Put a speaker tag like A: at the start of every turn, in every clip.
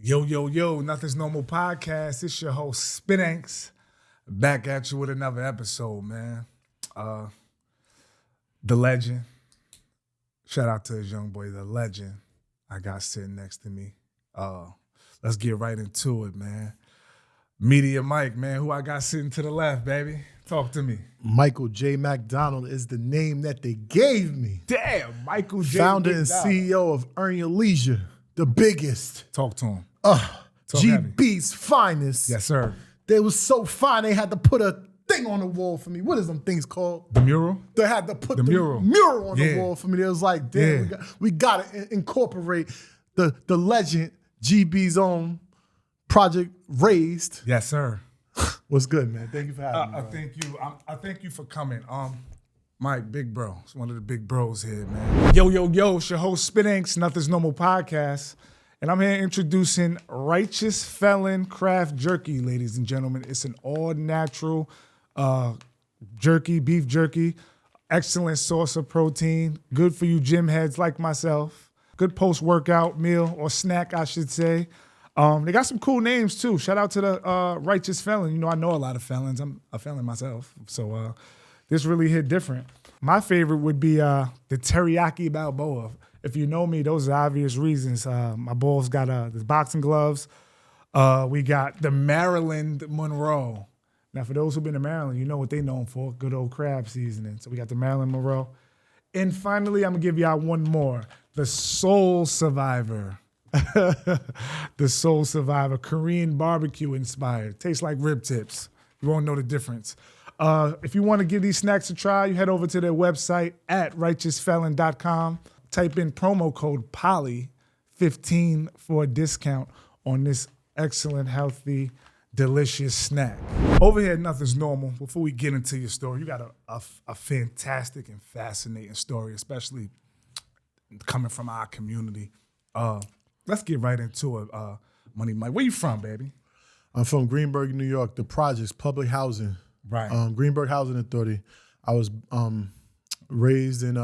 A: Yo, yo, yo, Nothing's Normal Podcast. It's your host, Spanks, back at you with another episode, man. The legend. Shout out to his young boy, the legend I got sitting next to me. Let's get right into it, man. Media Mike, man, who I got sitting to the left, baby. Talk to me.
B: Michael J MacDonald is the name that they gave me.
A: Damn, Michael J.
B: Founder and
A: MacDonald.
B: CEO of Earn Your Leisure, the biggest.
A: Talk to him.
B: GB's finest.
A: Yes, sir.
B: They was so fine, they had to put a thing on the wall for me. What is them things called?
A: The mural?
B: They had to put the
A: mural.
B: mural on the wall for me. They was like, damn,
A: Yeah.
B: we got to incorporate the legend, GB's own Project Raised.
A: Yes, sir.
B: What's good, man? Thank you for having me.
A: I thank you for coming. Mike, big bro. It's one of the big bros here, man. Yo, yo, yo, it's your host, Spanks, Nothing's Normal Podcast. And I'm here introducing Righteous Felon Craft Jerky, ladies and gentlemen. It's an all-natural jerky, beef jerky, excellent source of protein, good for you gym heads like myself, good post-workout meal or snack, I should say. They got some cool names, too. Shout out to the Righteous Felon. You know, I know a lot of felons. I'm a felon myself, so this really hit different. My favorite would be the Teriyaki Balboa. If you know me, those are obvious reasons. My boss got the boxing gloves. We got the Maryland Monroe. Now, for those who've been to Maryland, you know what they're known for, good old crab seasoning. So we got the Maryland Monroe. And finally, I'm going to give y'all one more, the Soul Survivor. The Soul Survivor, Korean barbecue inspired. Tastes like rib tips. You won't know the difference. If you want to give these snacks a try, you head over to their website at righteousfelon.com. Type in promo code POLY15 for a discount on this excellent, healthy, delicious snack. Over here at Nothing's Normal, before we get into your story, you got a fantastic and fascinating story, especially coming from our community. Let's get right into it. Money Mike, where you from, baby?
B: I'm from Greenburgh, New York, the projects, public housing.
A: Right.
B: Greenburgh Housing Authority. I was raised in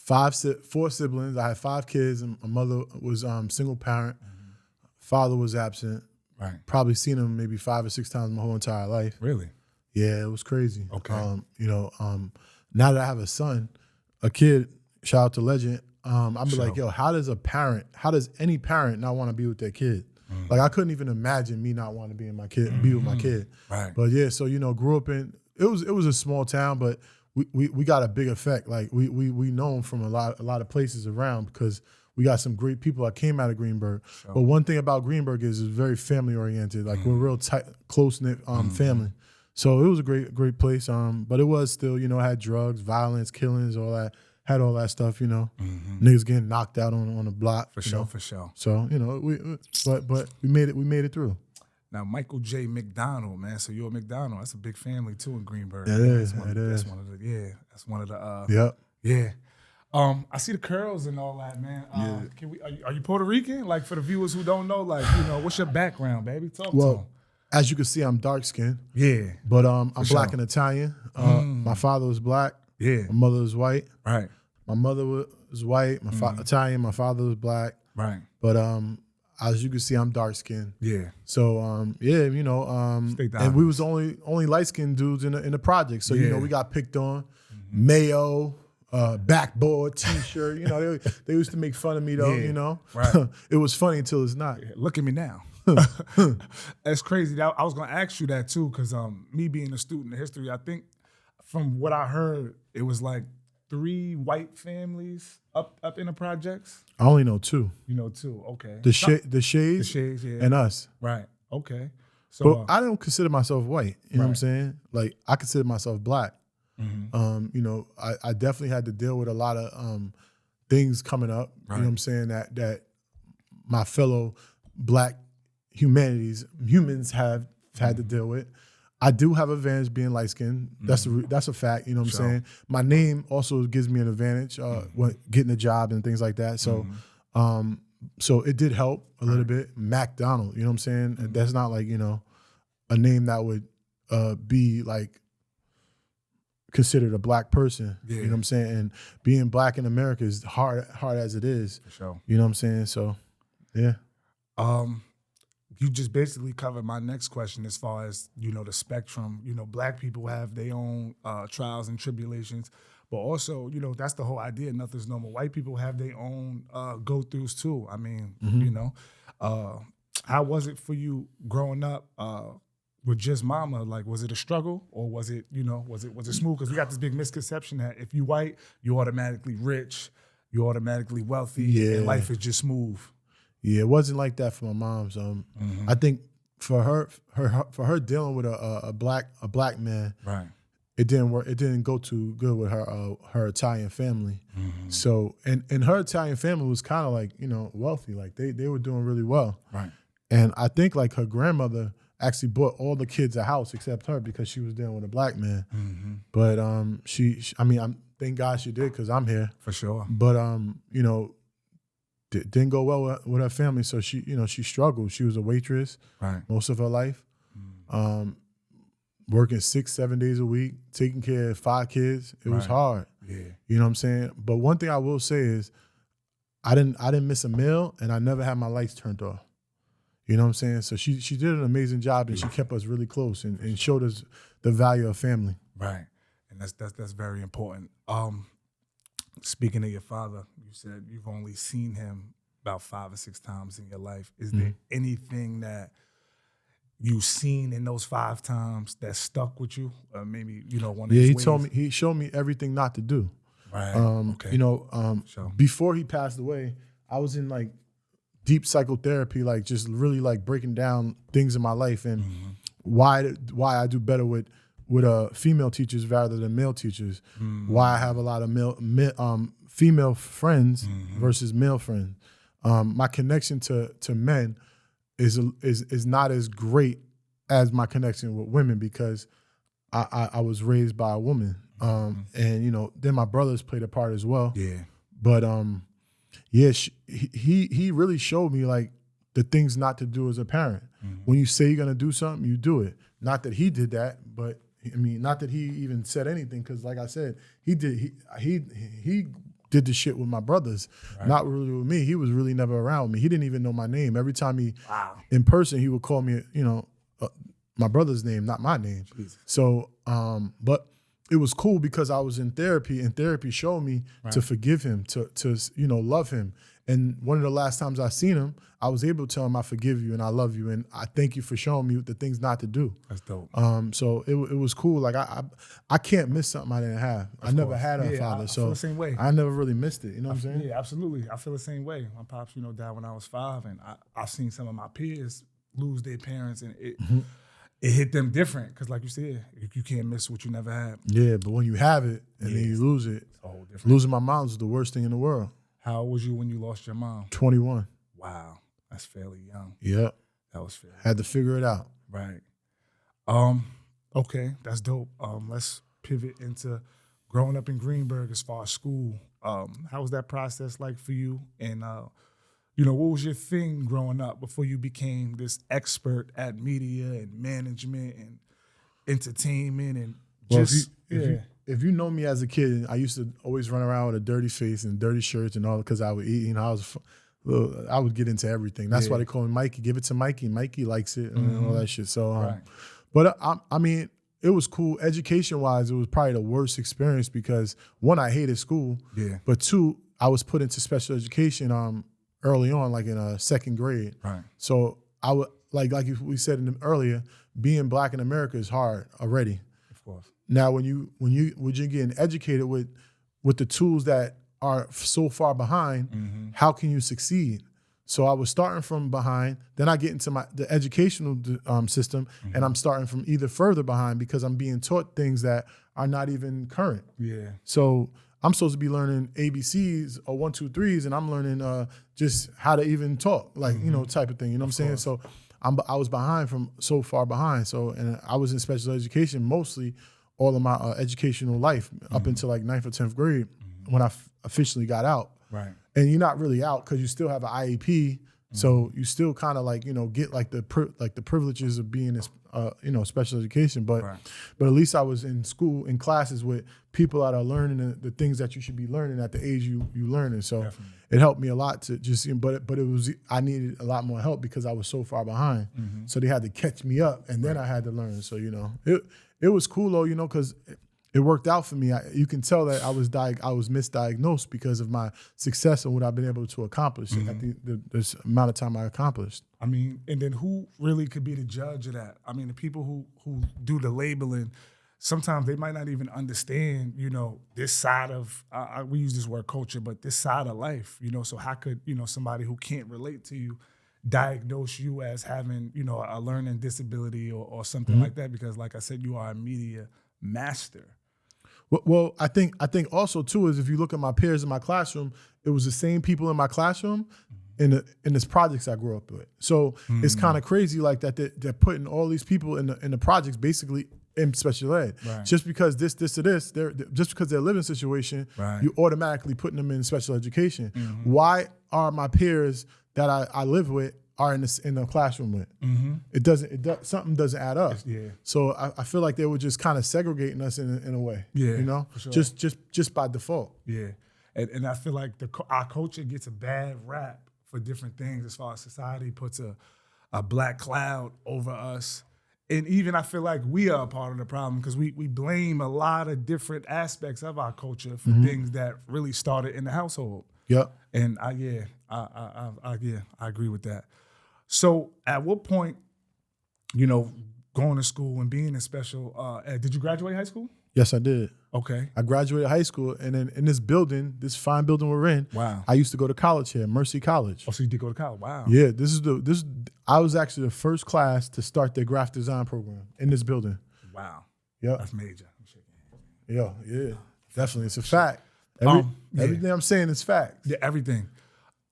B: 4 siblings. I had 5 kids, and my mother was single parent. Mm-hmm. Father was absent.
A: Right.
B: Probably seen him maybe 5 or 6 times my whole entire life.
A: Really?
B: Yeah, it was crazy.
A: Okay.
B: Now that I have a son, a kid, shout out to Legend, I'm like, yo, how does any parent not want to be with their kid? Mm. Like, I couldn't even imagine me not wanting to be with my kid.
A: Right.
B: But yeah, so grew up in it was a small town, but we got a big effect. Like we known from a lot of places around because we got some great people that came out of Greenburgh. Sure. But one thing about Greenburgh is it's very family oriented. Like we're a real tight, close knit family. So it was a great place. But it was still, it had drugs, violence, killings, all that. Had all that stuff, niggas getting knocked out on the block. For sure. So, but we made it through.
A: Now, Michael J. MacDonald, man. So you're a McDonald. That's a big family too in Greenburgh.
B: It is.
A: That's one of the.
B: Yep.
A: Yeah. I see the curls and all that, man. Are you Puerto Rican? Like for the viewers who don't know, what's your background, baby? Talk to them.
B: As you can see, I'm dark skinned.
A: Yeah.
B: But I'm black and Italian. My father was black.
A: Yeah.
B: My mother was white.
A: Right.
B: My mother was white. My Italian. My father was black.
A: Right.
B: But as you can see, I'm dark skinned.
A: Yeah.
B: So and we was the only light skinned dudes in the project. So we got picked on. Mm-hmm. Mayo, backboard, T-shirt. They used to make fun of me though.
A: Right.
B: It was funny until it's not.
A: Yeah, look at me now. That's crazy. I was gonna ask you that too, because me being a student of history, I think from what I heard, it was like 3 white families up in the projects.
B: I only know 2.
A: You know 2, okay.
B: The Shades,
A: yeah.
B: and us.
A: Right, okay. So,
B: but I don't consider myself white. You know what I'm saying? Like, I consider myself black. Mm-hmm. I definitely had to deal with a lot of things coming up. Right. You know what I'm saying? That my fellow black humans have had to deal with. I do have an advantage being light skinned. That's a fact. You know what I'm saying? My name also gives me an advantage when getting a job and things like that. So, so it did help a little bit. MacDonald. You know what I'm saying? Mm-hmm. That's not like a name that would be like considered a black person. Yeah. You know what I'm saying? And being black in America is hard as it is.
A: For sure.
B: You know what I'm saying? So, yeah.
A: You just basically covered my next question as far as, the spectrum. Black people have their own trials and tribulations, but also, that's the whole idea. Nothing's normal. White people have their own go-throughs too. I mean, how was it for you growing up with just mama? Like, was it a struggle, or was it, was it smooth? Because we got this big misconception that if you white, you automatically rich, you automatically wealthy, and life is just smooth.
B: Yeah, it wasn't like that for my mom's. I think for her dealing with a black man,
A: right?
B: It didn't work. It didn't go too good with her Italian family. So and her Italian family was kind of like wealthy. Like they were doing really well.
A: Right.
B: And I think like her grandmother actually bought all the kids a house except her because she was dealing with a black man. But thank God she did, because I'm here
A: for sure.
B: But didn't go well with her family, so she struggled. She was a waitress most of her life, working 6-7 days a week, taking care of 5 kids. It was hard.
A: Yeah,
B: you know what I'm saying. But one thing I will say is, I didn't miss a meal, and I never had my lights turned off. You know what I'm saying. So she did an amazing job, and she kept us really close and showed us the value of family.
A: Right, and that's very important. Speaking of your father, you said you've only seen him about 5 or 6 times in your life. Is there anything that you've seen in those 5 times that stuck with you? Maybe one of his ways?
B: He showed me everything not to do.
A: Right. Okay.
B: Before he passed away, I was in like deep psychotherapy, like just really like breaking down things in my life and why I do better with female teachers rather than male teachers. Why I have a lot of female friends versus male friends. My connection to men is not as great as my connection with women, because I was raised by a woman. And then my brothers played a part as well.
A: Yeah.
B: But he really showed me like the things not to do as a parent. When you say you're gonna do something, you do it. Not that he did that, but not that he even said anything, because like I said, he did the shit with my brothers, not really with me. He was really never around me. He didn't even know my name. Every time in person, he would call me, my brother's name, not my name. Jesus. So, but it was cool because I was in therapy, and therapy showed me to forgive him, to love him. And one of the last times I seen him, I was able to tell him, I forgive you and I love you and I thank you for showing me the things not to do.
A: That's dope.
B: So it was cool. Like I can't miss something I didn't have. I never had a father,
A: I
B: so
A: feel the same way.
B: I never really missed it. You know what I'm saying?
A: Yeah, absolutely. I feel the same way. My pops, died when I was 5, and I've seen some of my peers lose their parents, and it hit them different, because like you said, you can't miss what you never had.
B: Yeah, but when you have it and then you lose it, it's a whole different. Losing my mom was the worst thing in the world.
A: How old was you when you lost your mom?
B: 21.
A: Wow, that's fairly young.
B: Yeah,
A: that was fairly
B: had to figure it out.
A: Right. Okay, that's dope. Let's pivot into growing up in Greenburgh as far as school. How was that process like for you? And what was your thing growing up before you became this expert at media and management and entertainment and just
B: If you know me as a kid, I used to always run around with a dirty face and dirty shirts and all, because I would eat. I would get into everything. That's why they call me Mikey. Give it to Mikey. Mikey likes it and all that shit. So, but I mean, it was cool. Education-wise, it was probably the worst experience because, 1, I hated school. Yeah. But 2, I was put into special education early on, like in 2nd grade. Right. So I would like we said earlier, being black in America is hard already.
A: Of course.
B: Now, when you're getting educated with the tools that are so far behind, how can you succeed? So I was starting from behind, then I get into the educational system, and I'm starting from either further behind because I'm being taught things that are not even current. Yeah. So I'm supposed to be learning ABCs or 1, 2, 3s, and I'm learning just how to even talk, like type of thing. You know what I'm saying? So I was behind from so far behind. So and I was in special education mostly all of my educational life up until like 9th or 10th grade when I officially got out. Right. And you're not really out because you still have an IEP So you still kind of like, get like the privileges of being this, special education. But at least I was in school, in classes with people that are learning the things that you should be learning at the age you learning. So it helped me a lot to just, but I needed a lot more help because I was so far behind. So they had to catch me up, and then I had to learn. So, it was cool though, because it worked out for me. You can tell that I was misdiagnosed because of my success and what I've been able to accomplish at the amount of time I accomplished.
A: I mean, and then who really could be the judge of that? I mean, the people who do the labeling, sometimes they might not even understand, this side of, we use this word culture, but this side of life, so how could, somebody who can't relate to you diagnose you as having, a learning disability or something like that? Because like I said, you are a media master.
B: Well, I think also too is if you look at my peers in my classroom, it was the same people in my classroom in this projects I grew up with. So it's kind of crazy like that they're putting all these people in the projects basically in special ed.
A: Right.
B: Just because just because their living situation, you automatically putting them in special education. Why are my peers that I live with are in the classroom with? Something doesn't add up. So I feel like they were just kind of segregating us in a way.
A: For sure.
B: Just by default.
A: And I feel like our culture gets a bad rap for different things as far as society puts a black cloud over us. And even I feel like we are a part of the problem because we blame a lot of different aspects of our culture for things that really started in the household. And I agree with that. So at what point, going to school and being in special ed, did you graduate high school?
B: Yes, I did.
A: Okay.
B: I graduated high school, and then in this building, this fine building we're in, I used to go to college here, Mercy College.
A: Oh, so you did go to college? Wow.
B: Yeah, I was actually the first class to start their graphic design program in this building.
A: Wow.
B: Yeah.
A: That's major.
B: Yeah, definitely. It's a fact. Everything I'm saying is facts.
A: Yeah, everything.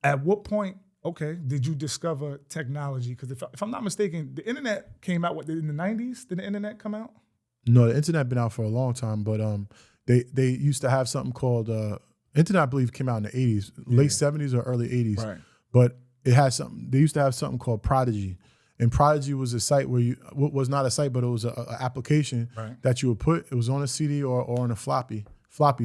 A: At what point, did you discover technology? Because if I'm not mistaken, the internet came out in the 90s? Did the internet come out?
B: No, the internet been out for a long time, but they used to have something called internet. I believe came out in the 80s, late 70s or early 80s.
A: Right.
B: But it had something. They used to have something called Prodigy, and Prodigy was a site where was not a site, but it was an application that you would put. It was on a CD or on a floppy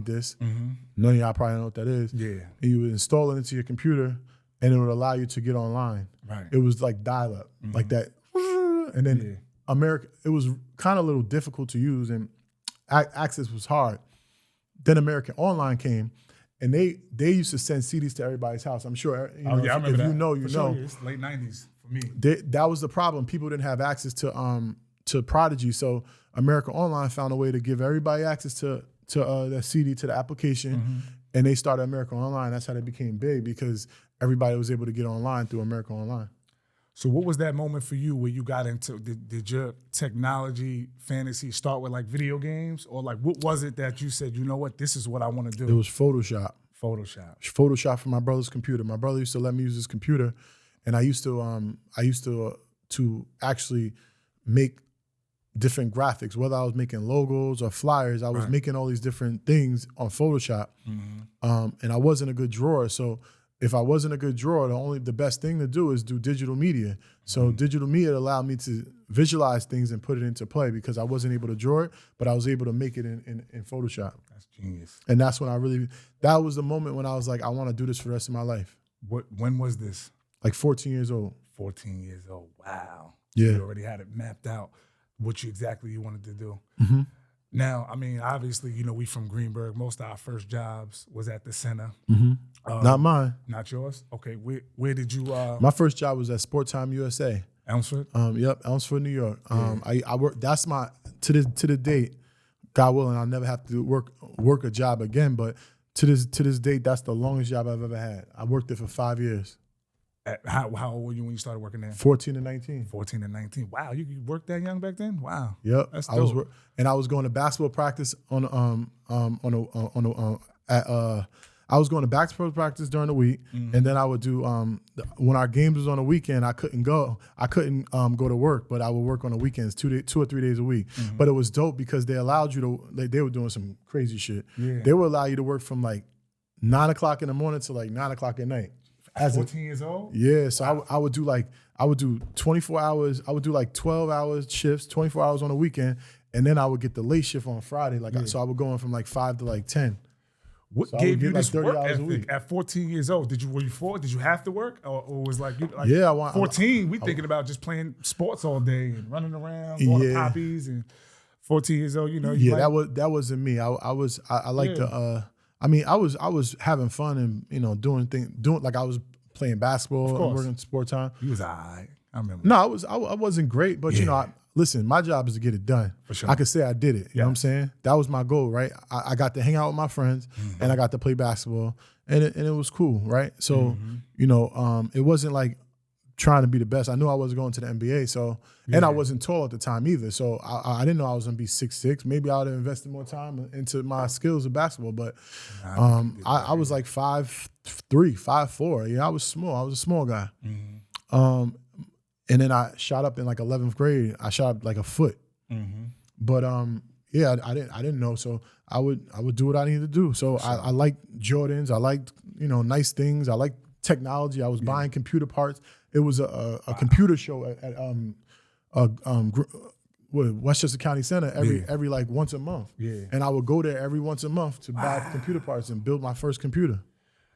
B: disk. None of y'all probably know what that is.
A: Yeah.
B: And you would install it into your computer, and it would allow you to get online.
A: Right.
B: It was like dial-up, like that, and then. America, it was kind of a little difficult to use and access was hard. Then American Online came, and they used to send CDs to everybody's house. I'm sure
A: I remember that.
B: You know.
A: It's late 90s for me.
B: That was the problem. People didn't have access to Prodigy, so American Online found a way to give everybody access to that CD, to the application, and they started American Online. That's how they became big because everybody was able to get online through American Online.
A: So what was that moment for you where you got into, did your technology fantasy start with like video games? Or like what was it that you said, you know what, this is what I want to do?
B: It was Photoshop.
A: Photoshop
B: from my brother's computer. My brother used to let me use his computer, and I used to actually make different graphics, whether I was making logos or flyers, I was making all these different things on Photoshop. And I wasn't a good drawer. So if I wasn't a good drawer, the best thing to do is do digital media. So digital media allowed me to visualize things and put it into play because I wasn't able to draw it, but I was able to make it in Photoshop.
A: That's genius.
B: And that's when that was the moment when I was like, I want to do this for the rest of my life.
A: When was this?
B: Like 14 years old.
A: 14 years old, wow.
B: Yeah.
A: You already had it mapped out, what you wanted to do. Now, I mean, obviously, we from Greenburgh. Most of our first jobs was at the center.
B: Not mine.
A: Not yours? Okay, where did you?
B: My first job was at Sport Time USA.
A: Elmsford?
B: Yep, Elmsford, New York. I work. That's my to the date. God willing, I'll never have to work a job again. But to this date, that's the longest job I've ever had. I worked there for 5 years.
A: How old were you when you started working there?
B: 14 and 19.
A: 14 and 19. Wow, you worked that young back then? Wow.
B: Yep.
A: That's dope.
B: I was going to basketball practice I was going to basketball practice during the week, and then I would do when our games was on the weekend. I couldn't go to work, but I would work on the weekends 2 or 3 days a week. But it was dope because they allowed you to. They were doing some crazy shit. Yeah. They would allow you to work from like 9 o'clock in the morning to like 9 o'clock at night.
A: At 14 years old?
B: Yeah, so I would do 24 hours. I would do like 12-hour shifts, 24 hours on the weekend, and then I would get the late shift on Friday. So I would go in from like 5 to like 10.
A: What gave you this work ethic at 14 years old? Did you have to work, or was like 14? We thinking about just playing sports all day and running around, going to poppies, and 14 years old.
B: That wasn't me. I like to. I was having fun and doing like I was playing basketball and working sport time.
A: You was all right. I remember.
B: No, I wasn't great, but listen, my job is to get it done. For sure. I could say I did it. You know what I'm saying? That was my goal, right? I got to hang out with my friends and I got to play basketball and it was cool, right? So, it wasn't like trying to be the best. I knew I wasn't going to the NBA, so and I wasn't tall at the time either. So I didn't know I was gonna be 6'6". Maybe I would have invested more time into my skills of basketball, but I was like 5'3", 5'4". Yeah, I was small. I was a small guy. And then I shot up in like 11th grade. I shot up like a foot. But I didn't know. So I would do what I needed to do. So I liked Jordans. I liked, nice things. I liked technology. I was buying computer parts. It was a computer show at Westchester County Center every like once a month. Yeah. And I would go there every once a month to buy computer parts and build my first computer.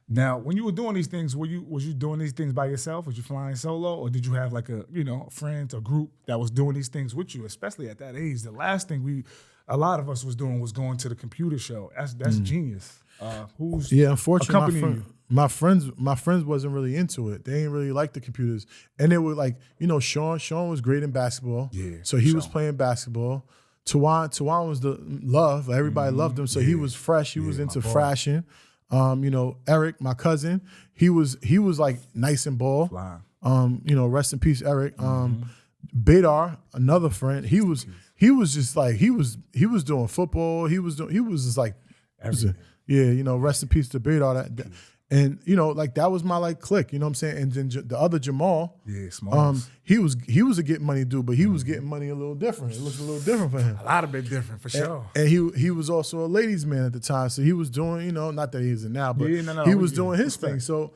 A: Now, when you were doing these things, was you doing these things by yourself? Was you flying solo, or did you have like a friends or group that was doing these things with you? Especially at that age, the last thing a lot of us was doing was going to the computer show. That's genius.
B: Unfortunately, my friends wasn't really into it. They didn't really like the computers, and they were like, Sean. Sean was great in basketball, so he was playing basketball. Tawan was the love. Everybody loved him, so he was fresh. He was into fashion. Eric, my cousin, he was like nice and ball. Rest in peace, Eric. Badar, another friend, he was just like he was doing football. He was just like rest in peace to Badar. And like that was my like clique, you know what I'm saying? And then the other Jamal, he was a getting money dude, but he was getting money a little different. It looked a little different for him.
A: A lot of bit different for sure.
B: And he was also a ladies' man at the time, so he was doing, not that he isn't now, but he was doing his thing. So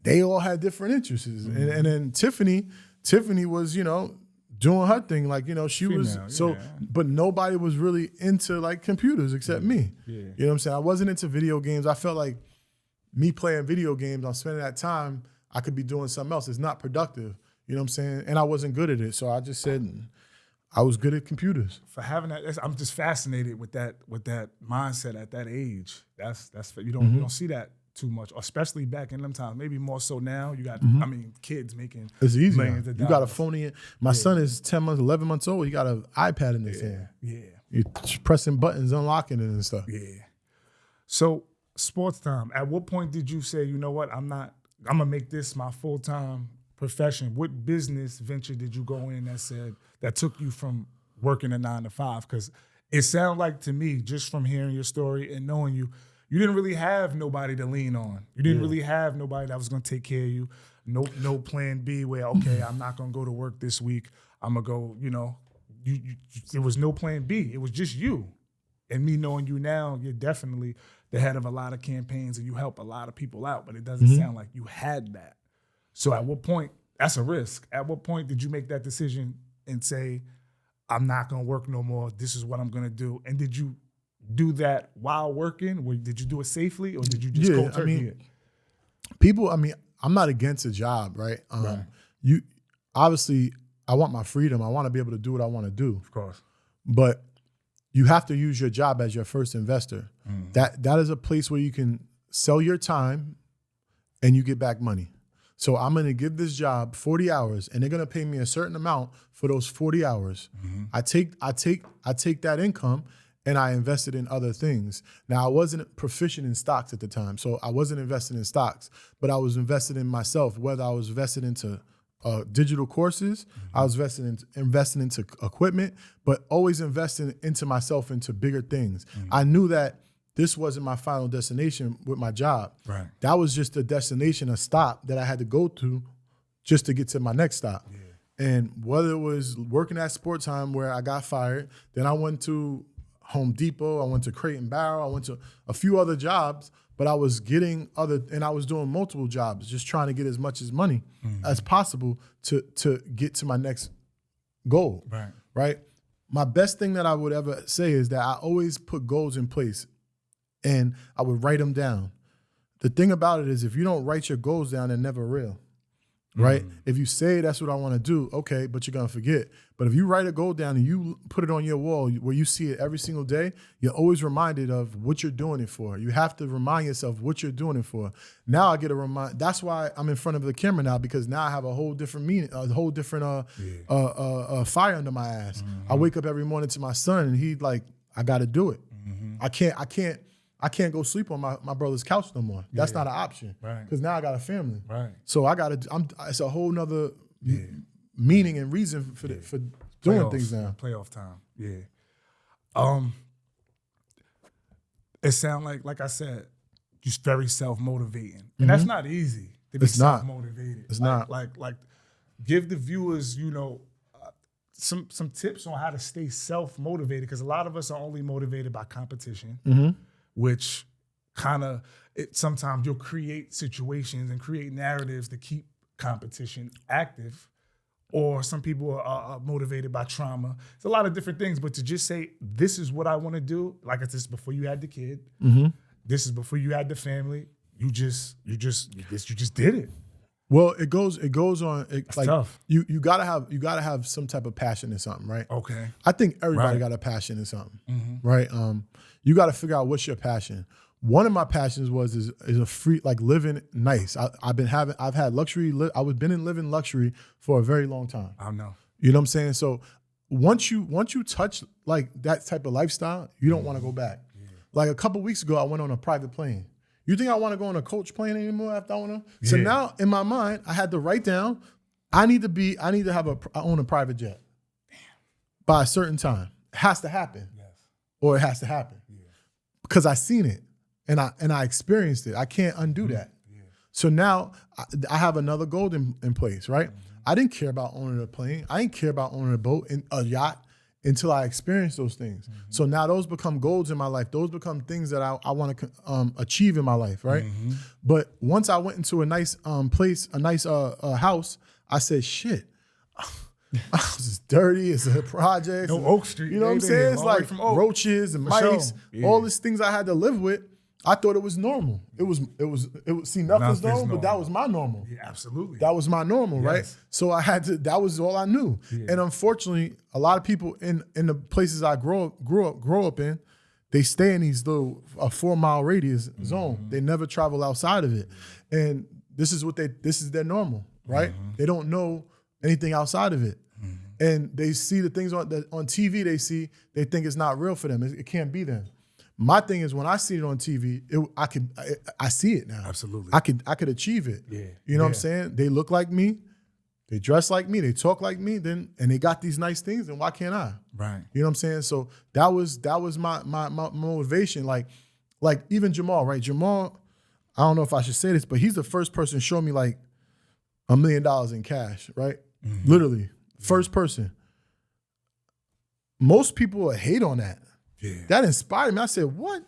B: they all had different interests, and then Tiffany was doing her thing, like she was but nobody was really into like computers except me. You know what I'm saying? I wasn't into video games. I felt like me playing video games, I'm spending that time, I could be doing something else. It's not productive. You know what I'm saying? And I wasn't good at it. So I just said I was good at computers.
A: For having that, I'm just fascinated with that mindset at that age. That's you don't see that too much, especially back in them times. Maybe more so now. You got kids making
B: it's easy.
A: Millions of dollars.
B: You got a phone in. My son is 10 months, 11 months old. He got an iPad in his hand.
A: Yeah.
B: You're pressing buttons, unlocking it and stuff.
A: Yeah. So sports time. At what point did you say, you know what, I'm gonna make this my full-time profession? What business venture did you go in that took you from working a 9 to 5? Because it sounded like to me, just from hearing your story and knowing you didn't really have nobody to lean on. You didn't really have nobody that was gonna take care of you. No plan B where, okay, I'm not gonna go to work this week. I'm gonna go, there was no plan B. It was just you. And me knowing you now, you're definitely the head of a lot of campaigns and you help a lot of people out, but it doesn't sound like you had that. So at what point, that's a risk. At what point did you make that decision and say, I'm not gonna work no more, this is what I'm gonna do? And did you do that while working? Or did you do it safely, or did you just go turkey it?
B: I'm not against a job, right? You obviously, I want my freedom. I want to be able to do what I want to do.
A: Of course.
B: But you have to use your job as your first investor. That is a place where you can sell your time and you get back money. So I'm going to give this job 40 hours and they're going to pay me a certain amount for those 40 hours. I take that income and I invested in other things. Now, I wasn't proficient in stocks at the time, so I wasn't invested in stocks, but I was invested in myself, whether I was invested into digital courses, I was investing into equipment, but always investing into myself, into bigger things. I knew that this wasn't my final destination with my job.
A: Right.
B: That was just a destination, a stop that I had to go to just to get to my next stop. And whether it was working at Sport Time where I got fired, then I went to Home Depot. I went to Crate and Barrel. I went to a few other jobs, but I was getting and I was doing multiple jobs, just trying to get as much as money as possible to get to my next goal. Right. My best thing that I would ever say is that I always put goals in place and I would write them down. The thing about it is if you don't write your goals down, they're never real. Right? If you say that's what I want to do, okay, but you're going to forget. But if you write a goal down and you put it on your wall where you see it every single day, you're always reminded of what you're doing it for. You have to remind yourself what you're doing it for. Now I get a remind. That's why I'm in front of the camera now, because now I have a whole different meaning, a whole different fire under my ass. I wake up every morning to my son and he's like, I got to do it. I can't go sleep on my brother's couch no more. That's not an option. Because now I got a family. So I got to. It's a whole nother meaning and reason for doing
A: Playoffs,
B: things now.
A: Playoff time. It sounds like I said, just very self-motivating, and that's not easy to be self-motivated.
B: It's not.
A: Like give the viewers, some tips on how to stay self-motivated, because a lot of us are only motivated by competition. Which sometimes you'll create situations and create narratives to keep competition active, or some people are motivated by trauma. It's a lot of different things, but to just say, this is what I want to do, like this is before you had the kid, this is before you had the family, you just did it.
B: Well, it goes on.
A: It's tough.
B: You gotta have some type of passion in something, right?
A: Okay.
B: I think everybody got a passion in something, right? You got to figure out what's your passion. One of my passions is a free, like living nice. I've had luxury. I've been in living luxury for a very long time.
A: I know.
B: You know what I'm saying? So once you touch like that type of lifestyle, you don't want to go back. Like a couple weeks ago, I went on a private plane. You think I want to go on a coach plane anymore after I want to? So now in my mind, I had to write down, I need to own a private jet by a certain time. It has to happen, or it has to happen because I seen it and I experienced it. I can't undo that. So now I have another goal in place, right? I didn't care about owning a plane. I didn't care about owning a boat and a yacht until I experienced those things. So now those become goals in my life. Those become things that I want to achieve in my life, right? But once I went into a nice place, a nice house, I said, shit, my house is dirty. It's a project.
A: No Oak Street.
B: You know what I'm saying? It's like roaches and mice, all these things I had to live with. I thought it was normal. It was see, nothing's normal, but that was my normal.
A: Yeah, absolutely.
B: That was my normal, right? So I had to, that was all I knew. And unfortunately, a lot of people in the places I grow up in, they stay in these little 4-mile radius zone. They never travel outside of it. And this is their normal, right? They don't know anything outside of it. And they see the things on TV they think it's not real for them. It can't be them. My thing is when I see it on TV, I see it now.
A: Absolutely.
B: I could achieve it. You know what I'm saying? They look like me, they dress like me, they talk like me, and they got these nice things, then why can't I?
A: Right.
B: You know what I'm saying? So that was my motivation. Like even Jamal, right? Jamal, I don't know if I should say this, but he's the first person to show me like $1 million in cash, right? Literally. First person. Most people would hate on that. That inspired me. I said, what?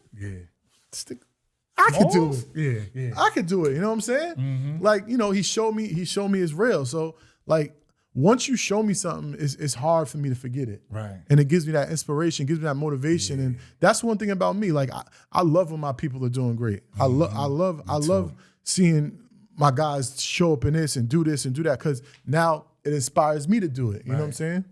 B: I could do it. I could do it. You know what I'm saying? Like, he showed me it's real. So like once you show me something, it's hard for me to forget it.
A: Right.
B: And it gives me that inspiration, gives me that motivation. And that's one thing about me. Like I love when my people are doing great. I love seeing my guys show up in this and do that, because now it inspires me to do it. You know what I'm saying?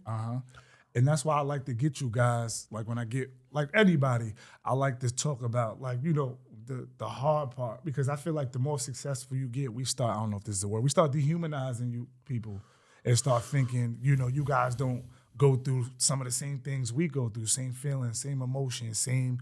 A: And that's why I like to get you guys, like when I get, like anybody, I like to talk about like, the hard part, because I feel like the more successful you get, we start, I don't know if this is the word, we start dehumanizing you people and start thinking, you guys don't go through some of the same things we go through, same feelings, same emotions, same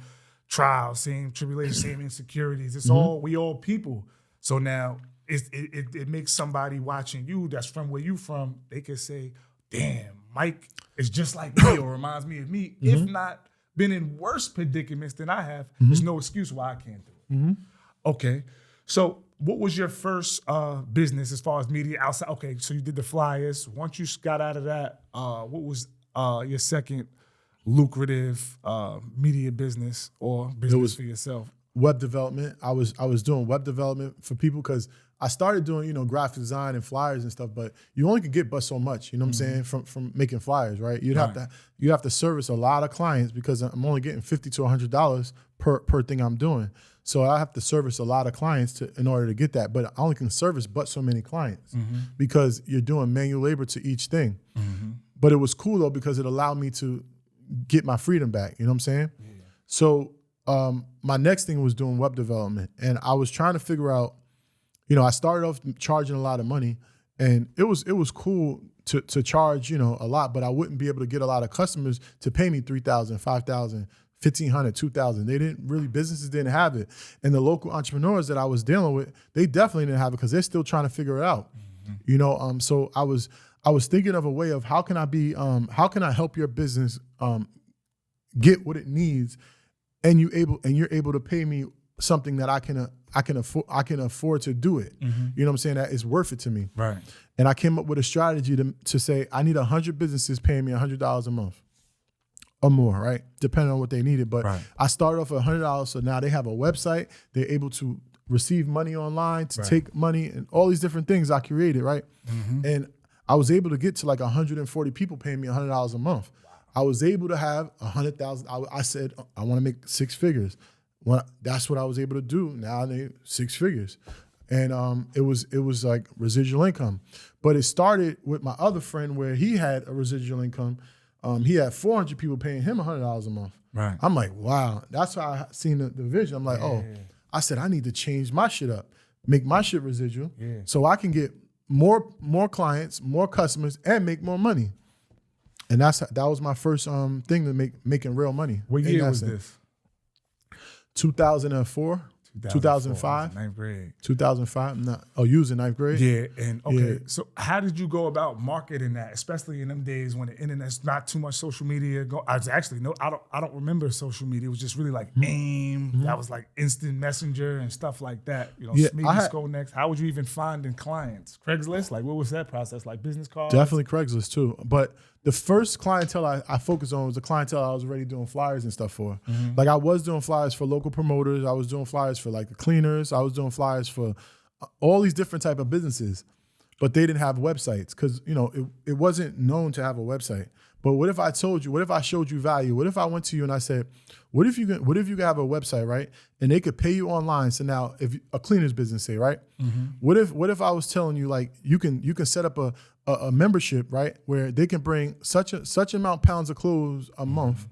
A: trials, same tribulations, same insecurities. It's we all people. So now it makes somebody watching you that's from where you from, they could say, damn, Mike is just like me or reminds me of me. If not been in worse predicaments than I have, there's no excuse why I can't do it. Okay, so what was your first business as far as media outside? Okay, so you did the flyers. Once you got out of that, what was your second lucrative media business or business for yourself?
B: Web development. I was doing web development for people because I started doing, graphic design and flyers and stuff, but you only could get but so much, you know what I'm saying, from making flyers, right? You have to service a lot of clients because I'm only getting $50 to $100 per thing I'm doing. So I have to service a lot of clients in order to get that, but I only can service but so many clients because you're doing manual labor to each thing. But it was cool though because it allowed me to get my freedom back, you know what I'm saying? Yeah. So my next thing was doing web development, and I was trying to figure out, I started off charging a lot of money, and it was cool to charge, a lot, but I wouldn't be able to get a lot of customers to pay me $3,000, $5,000, $1,500, $2,000. Businesses didn't have it. And the local entrepreneurs that I was dealing with, they definitely didn't have it because they're still trying to figure it out. So I was thinking of a way of how can I help your business get what it needs, and you're able to pay me something that I can afford to do it. You know what I'm saying? That is worth it to me.
A: Right.
B: And I came up with a strategy to say I need 100 businesses paying me $100 a month or more, right? Depending on what they needed. But I started off at $100, so now they have a website. They're able to receive money online, to take money, and all these different things I created, right? And I was able to get to like 140 people paying me $100 a month. Wow. I was able to have 100,000. I said, I want to make 6 figures. That's what I was able to do. Now I need 6 figures. And it was like residual income. But it started with my other friend where he had a residual income. He had 400 people paying him $100 a month. Right. I'm like, wow. That's how I seen the vision. I'm like, I said, I need to change my shit up, make my shit residual so I can get more clients, more customers, and make more money. And that was my first thing to making real money.
A: What year was this?
B: 2004. 2005.
A: 9th grade.
B: 2005. You was in 9th grade?
A: Yeah. And okay, so how did you go about marketing that, especially in them days when the internet's not too much social media? I don't remember social media. It was just really like AIM. That was like instant messenger and stuff like that. Smeedy's Go Next. How would you even finding clients? Craigslist? Like, what was that process? Like business cards?
B: Definitely Craigslist too. But the first clientele I focused on was the clientele I was already doing flyers and stuff for. Like I was doing flyers for local promoters. I was doing flyers for like the cleaners. I was doing flyers for all these different type of businesses, but they didn't have websites because, it wasn't known to have a website. But what if I told you, what if I showed you value? What if I went to you and I said, what if you could have a website, right? And they could pay you online. So now if a cleaner's business, say, right? What if I was telling you like, you can set up a membership, right? Where they can bring such amount pounds of clothes a month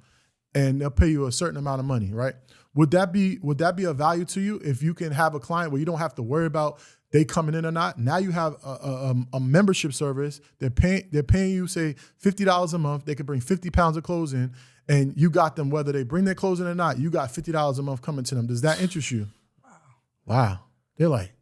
B: and they'll pay you a certain amount of money, right? Would that be a value to you if you can have a client where you don't have to worry about they coming in or not? Now you have a membership service. They're paying you, say, $50 a month. They can bring 50 pounds of clothes in, and you got them whether they bring their clothes in or not. You got $50 a month coming to them. Does that interest you? Wow. They're like,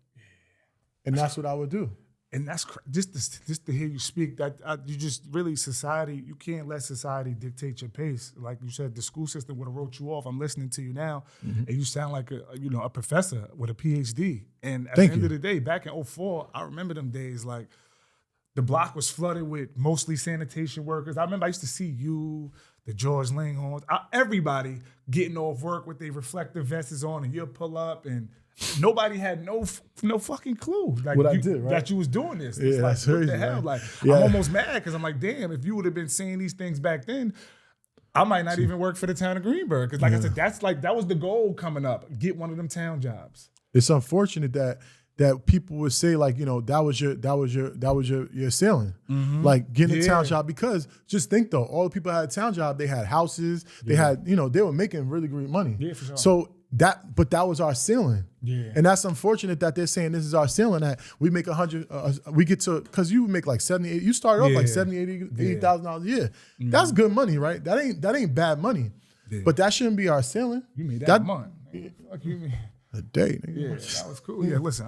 B: and that's what I would do.
A: And that's just to hear you speak. That you just really society. You can't let society dictate your pace. Like you said, the school system would have wrote you off. I'm listening to you now, and you sound like a professor with a PhD. And at the end of the day, back in 2004, I remember them days. Like the block was flooded with mostly sanitation workers. I remember I used to see you, the George Langhorns, everybody getting off work with their reflective vests on, and you'll pull up and. Nobody had no fucking clue like
B: what I did, right?
A: That you was doing this. It's like,
B: that's crazy,
A: what the hell?
B: man.
A: Like, I'm almost mad because I'm like, damn, if you would have been saying these things back then, I might not even work for the town of Greenburgh. Because like I said, that was the goal coming up. Get one of them town jobs.
B: It's unfortunate that people would say like, that was your ceiling. Like getting a town job, because just think though, all the people that had a town job, they had houses, they had, they were making really great money. Yeah, for sure. So that was our ceiling. Yeah. And that's unfortunate that they're saying this is our ceiling, that we make 100, we get to, cause you make like 70, you started off like $80,000 a year. That's good money, right? That ain't bad money, but that shouldn't be our ceiling.
A: You made that month. Like you mean?
B: A day. Nigga.
A: Yeah, that was cool. Yeah, listen,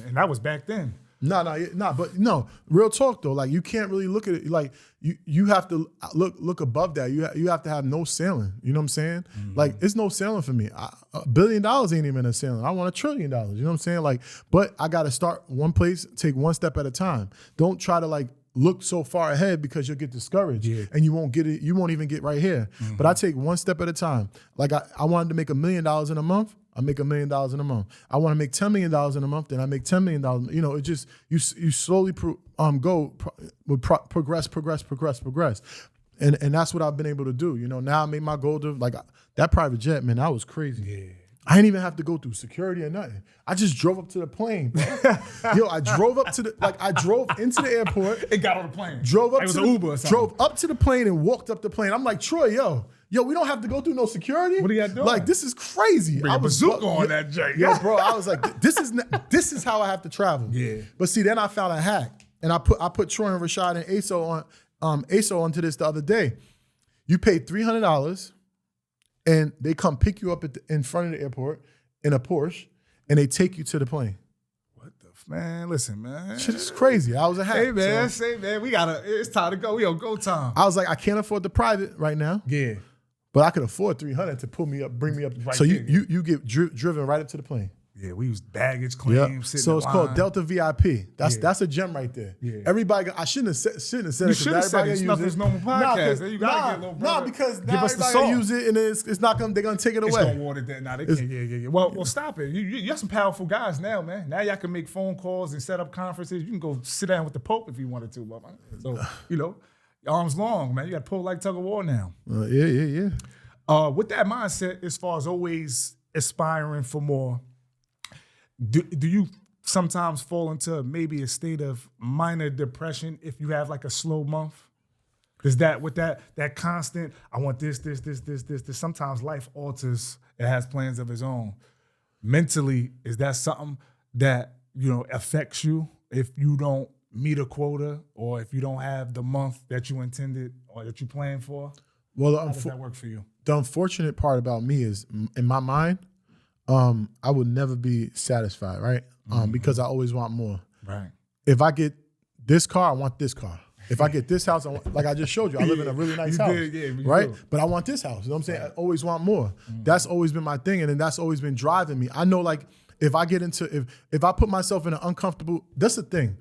A: and that was back then.
B: But real talk though. Like you can't really look at it. Like you have to look above that. You have to have no ceiling. You know what I'm saying? Like it's no ceiling for me. $1 billion ain't even a ceiling. I want $1 trillion. You know what I'm saying? Like, but I got to start one place, take one step at a time. Don't try to like look so far ahead because you'll get discouraged and you won't get it. You won't even get right here. But I take one step at a time. Like I wanted to make $1 million in a month. I make $1 million in a month. I want to make $10 million in a month. Then I make $10 million. You know, it just you slowly progress. And that's what I've been able to do. You know, now I made my goal to like that private jet, man, that was crazy. Yeah. I didn't even have to go through security or nothing. I just drove up to the plane, bro. Yo, I drove up to I drove into the airport.
A: It got on the plane.
B: Drove up
A: it was
B: to
A: an Uber or something.
B: Drove up to the plane and walked up the plane. I'm like, Troy, yo, we don't have to go through no security.
A: What are you doing?
B: Like, this is crazy.
A: Bring a bazooka on that jet.
B: Yeah, bro. I was like, this is how I have to travel.
A: Yeah.
B: But see, then I found a hack, and I put Troy and Rashad and ASO onto this the other day. You pay $300, and they come pick you up in front of the airport in a Porsche, and they take you to the plane.
A: What the man? Listen, man.
B: Shit is crazy. I was a hack.
A: Hey, man. It's time to go. Yo, go time.
B: I was like, I can't afford the private right now.
A: Yeah.
B: But I could afford $300 to pull me up, bring me up.
A: Right
B: so
A: there,
B: you get driven right up to the plane.
A: Yeah, we use baggage claims.
B: So it's called Delta VIP. That's a gem right there.
A: Yeah.
B: Everybody, I shouldn't have said it.
A: You should have said it. It's Nothing's Normal podcast. You gotta get little brother.
B: Because now everybody gonna use it, and it's not gonna. They're gonna take it away.
A: It's gonna water that. Nah, they can't. Yeah. Well, stop it. You got some powerful guys now, man. Now y'all can make phone calls and set up conferences. You can go sit down with the Pope if you wanted to, man. So you know, arms long, man. You got to pull like tug of war now.
B: Yeah.
A: With that mindset, as far as always aspiring for more. Do you sometimes fall into maybe a state of minor depression if you have like a slow month? Is that with that constant, I want this, sometimes life alters, it has plans of its own. Mentally, is that something that, you know, affects you if you don't meet a quota or if you don't have the month that you intended or that you planned for?
B: Well,
A: how does that work for you?
B: The unfortunate part about me is, in my mind, I would never be satisfied, right? Because I always want more.
A: Right.
B: If I get this car, I want this car. If I get this house, like I just showed you, I live in a really nice house, right? But I want this house. You know what I'm saying? Right. I always want more. That's always been my thing, and then that's always been driving me. I know, like, if I get into, if I put myself in an uncomfortable, that's the thing.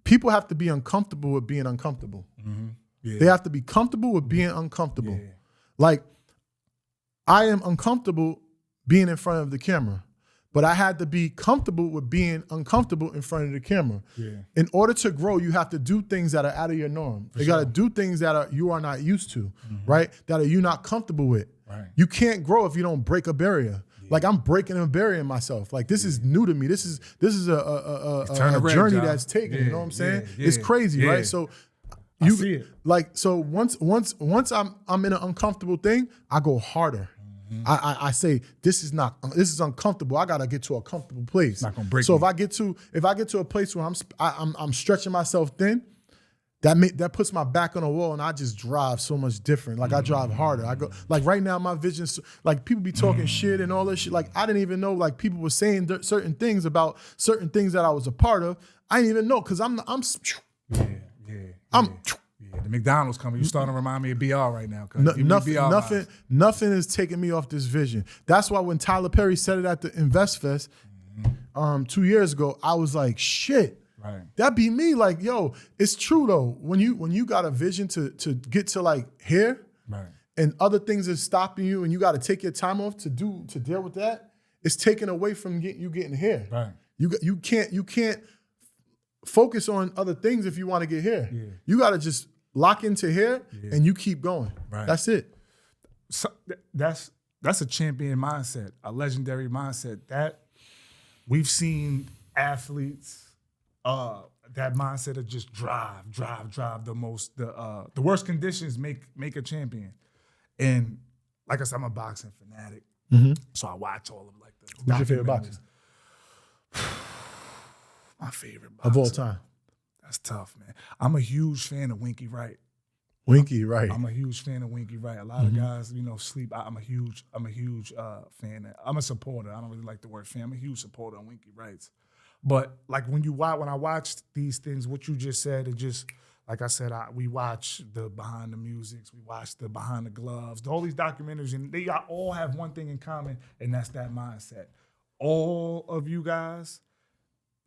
B: People have to be uncomfortable with being uncomfortable. Mm-hmm. Yeah. They have to be comfortable with being uncomfortable. Yeah. Like, I am uncomfortable being in front of the camera, but I had to be comfortable with being uncomfortable in front of the camera. Yeah. In order to grow, you have to do things that are out of your norm. You got to do things that you are not used to, right? That you're not comfortable with. Right. You can't grow if you don't break a barrier. Yeah. Like, I'm breaking and burying myself. Like, this is new to me. This is a journey that's taken. You know what I'm saying? It's crazy, right? So
A: I see it.
B: Like, so once I'm in an uncomfortable thing, I go harder. I say this is uncomfortable. I gotta get to a comfortable place.
A: Not gonna break
B: so
A: me.
B: if I get to a place where I'm stretching myself thin, that puts my back on the wall, and I just drive so much different. Like, I drive harder. I go, like, right now my vision's like, people be talking shit and all that shit. Like, I didn't even know, like, people were saying certain things about certain things that I was a part of. I didn't even know, because
A: The McDonald's coming. You starting to remind me of BR right now.
B: Nothing is taking me off this vision. That's why when Tyler Perry said it at the Invest Fest 2 years ago, I was like, shit.
A: Right.
B: That be me. Like, yo, it's true though. When you got a vision to get to like here,
A: right,
B: and other things are stopping you, and you got to take your time off to deal with that, it's taken away from you getting here.
A: Right.
B: You can't focus on other things if you want to get here. Yeah. You got to just lock into here, and you keep going. Right. That's it.
A: So that's a champion mindset, a legendary mindset. That we've seen athletes, that mindset of just drive. The worst conditions make a champion. And like I said, I'm a boxing fanatic, so I watch all of like the.
B: Who's your favorite boxer?
A: My favorite boxer
B: of all time.
A: That's tough, man. I'm a huge fan of Winky Wright.
B: Winky Wright.
A: I'm a huge fan of Winky Wright. A lot of guys, sleep. I'm a huge fan. I'm a supporter. I don't really like the word fan. I'm a huge supporter of Winky Wright's. But like when I watched these things, what you just said, it just, like I said, we watch the behind the musics, we watch the behind the gloves, all these documentaries, and they all have one thing in common, and that's that mindset. All of you guys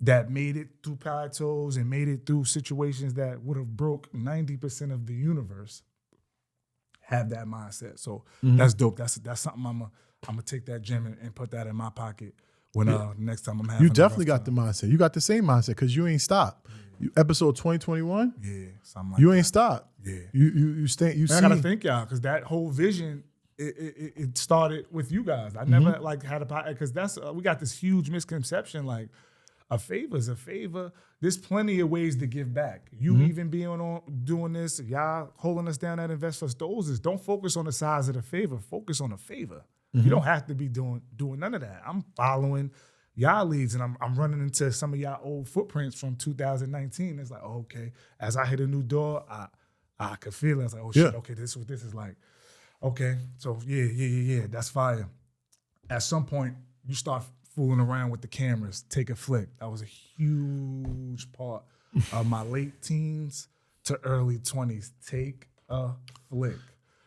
A: that made it through plateaus and made it through situations that would have broke 90% of the universe have that mindset. So that's dope. That's something I'm gonna take that gem and put that in my pocket when next time I'm having.
B: You definitely got the mindset. You got the same mindset because you ain't stopped. Episode 2021.
A: Yeah, something like
B: you
A: that.
B: ain't stopped.
A: Yeah,
B: you stay. You see.
A: I gotta thank y'all because that whole vision. It started with you guys. I never like had a podcast because we got this huge misconception like a favor's a favor. There's plenty of ways to give back. You even being on doing this, y'all holding us down at Invest for Stoses. Don't focus on the size of the favor. Focus on the favor. You don't have to be doing none of that. I'm following y'all leads and I'm running into some of y'all old footprints from 2019. It's like, oh, okay, as I hit a new door, I could feel it. It's like, oh shit, okay, this is what this is like. Okay, so yeah, that's fire. At some point, you start fooling around with the cameras, take a flick. That was a huge part of my late teens to early 20s. Take a flick.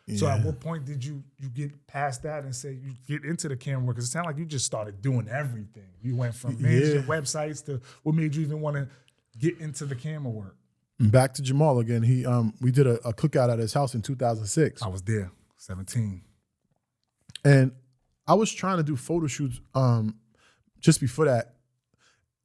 A: Yeah. So at what point did you get past that and say you get into the camera work? Because it sounded like you just started doing everything. You went from managing websites to what made you even want to get into the camera work?
B: Back to Jamal again. We did a cookout at his house in 2006.
A: I was there. 17.
B: And I was trying to do photo shoots just before that.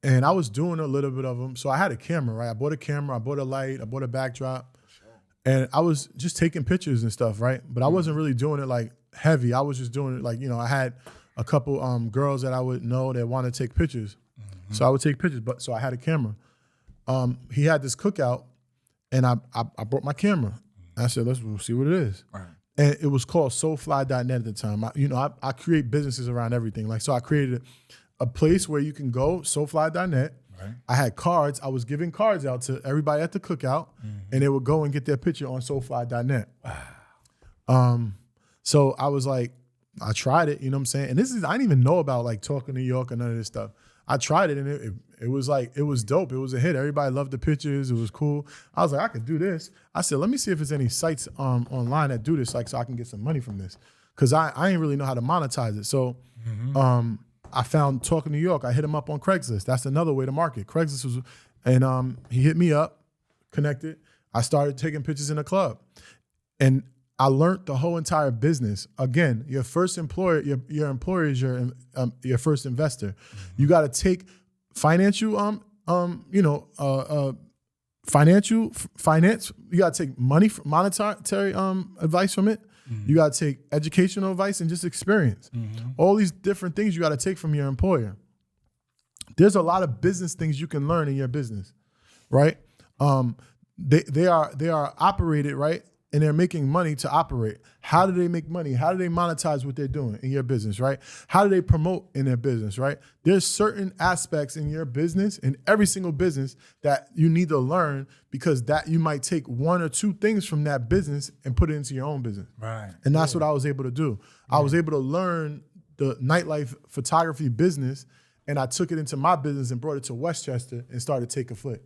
B: And I was doing a little bit of them. So I had a camera, right? I bought a camera, I bought a light, I bought a backdrop. Sure. And I was just taking pictures and stuff, right? But I wasn't really doing it like heavy. I was just doing it like, I had a couple girls that I would know that wanted to take pictures. So I would take pictures. So I had a camera. He had this cookout and I brought my camera. I said, we'll see what it is. Right. And it was called soulfly.net at the time. I create businesses around everything. Like, so I created a place where you can go, soulfly.net. Right. I had cards. I was giving cards out to everybody at the cookout, and they would go and get their picture on soulfly.net. Wow. So I was like, I tried it, you know what I'm saying? And I didn't even know about like Talking New York or none of this stuff. I tried it and it was dope. It was a hit. Everybody loved the pictures. It was cool. I was like, I could do this. I said, let me see if there's any sites online that do this, like, so I can get some money from this. Cause I didn't really know how to monetize it. So I found Talking New York. I hit him up on Craigslist. That's another way to market. Craigslist was, and he hit me up, connected. I started taking pictures in a club. And I learned the whole entire business. Again, your first employer, your employer is your first investor. You got to take finance. You got to take monetary advice from it. You got to take educational advice and just experience. All these different things you got to take from your employer. There's a lot of business things you can learn in your business, right? They are operated, right? And they're making money to operate. How do they make money? How do they monetize what they're doing in your business, right? How do they promote in their business, right? There's certain aspects in your business, in every single business, that you need to learn because that you might take one or two things from that business and put it into your own business. Right. And that's what I was able to do. I was able to learn the nightlife photography business, and I took it into my business and brought it to Westchester and started Take a Flick.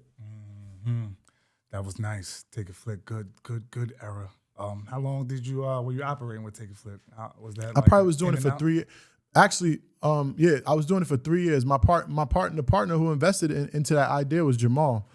A: That was nice. Take a Flick, good era. How long did you were you operating with Take a Flick? Was that?
B: I probably was doing it for 3 years. Actually, I was doing it for 3 years. The partner who invested into that idea was Jamal.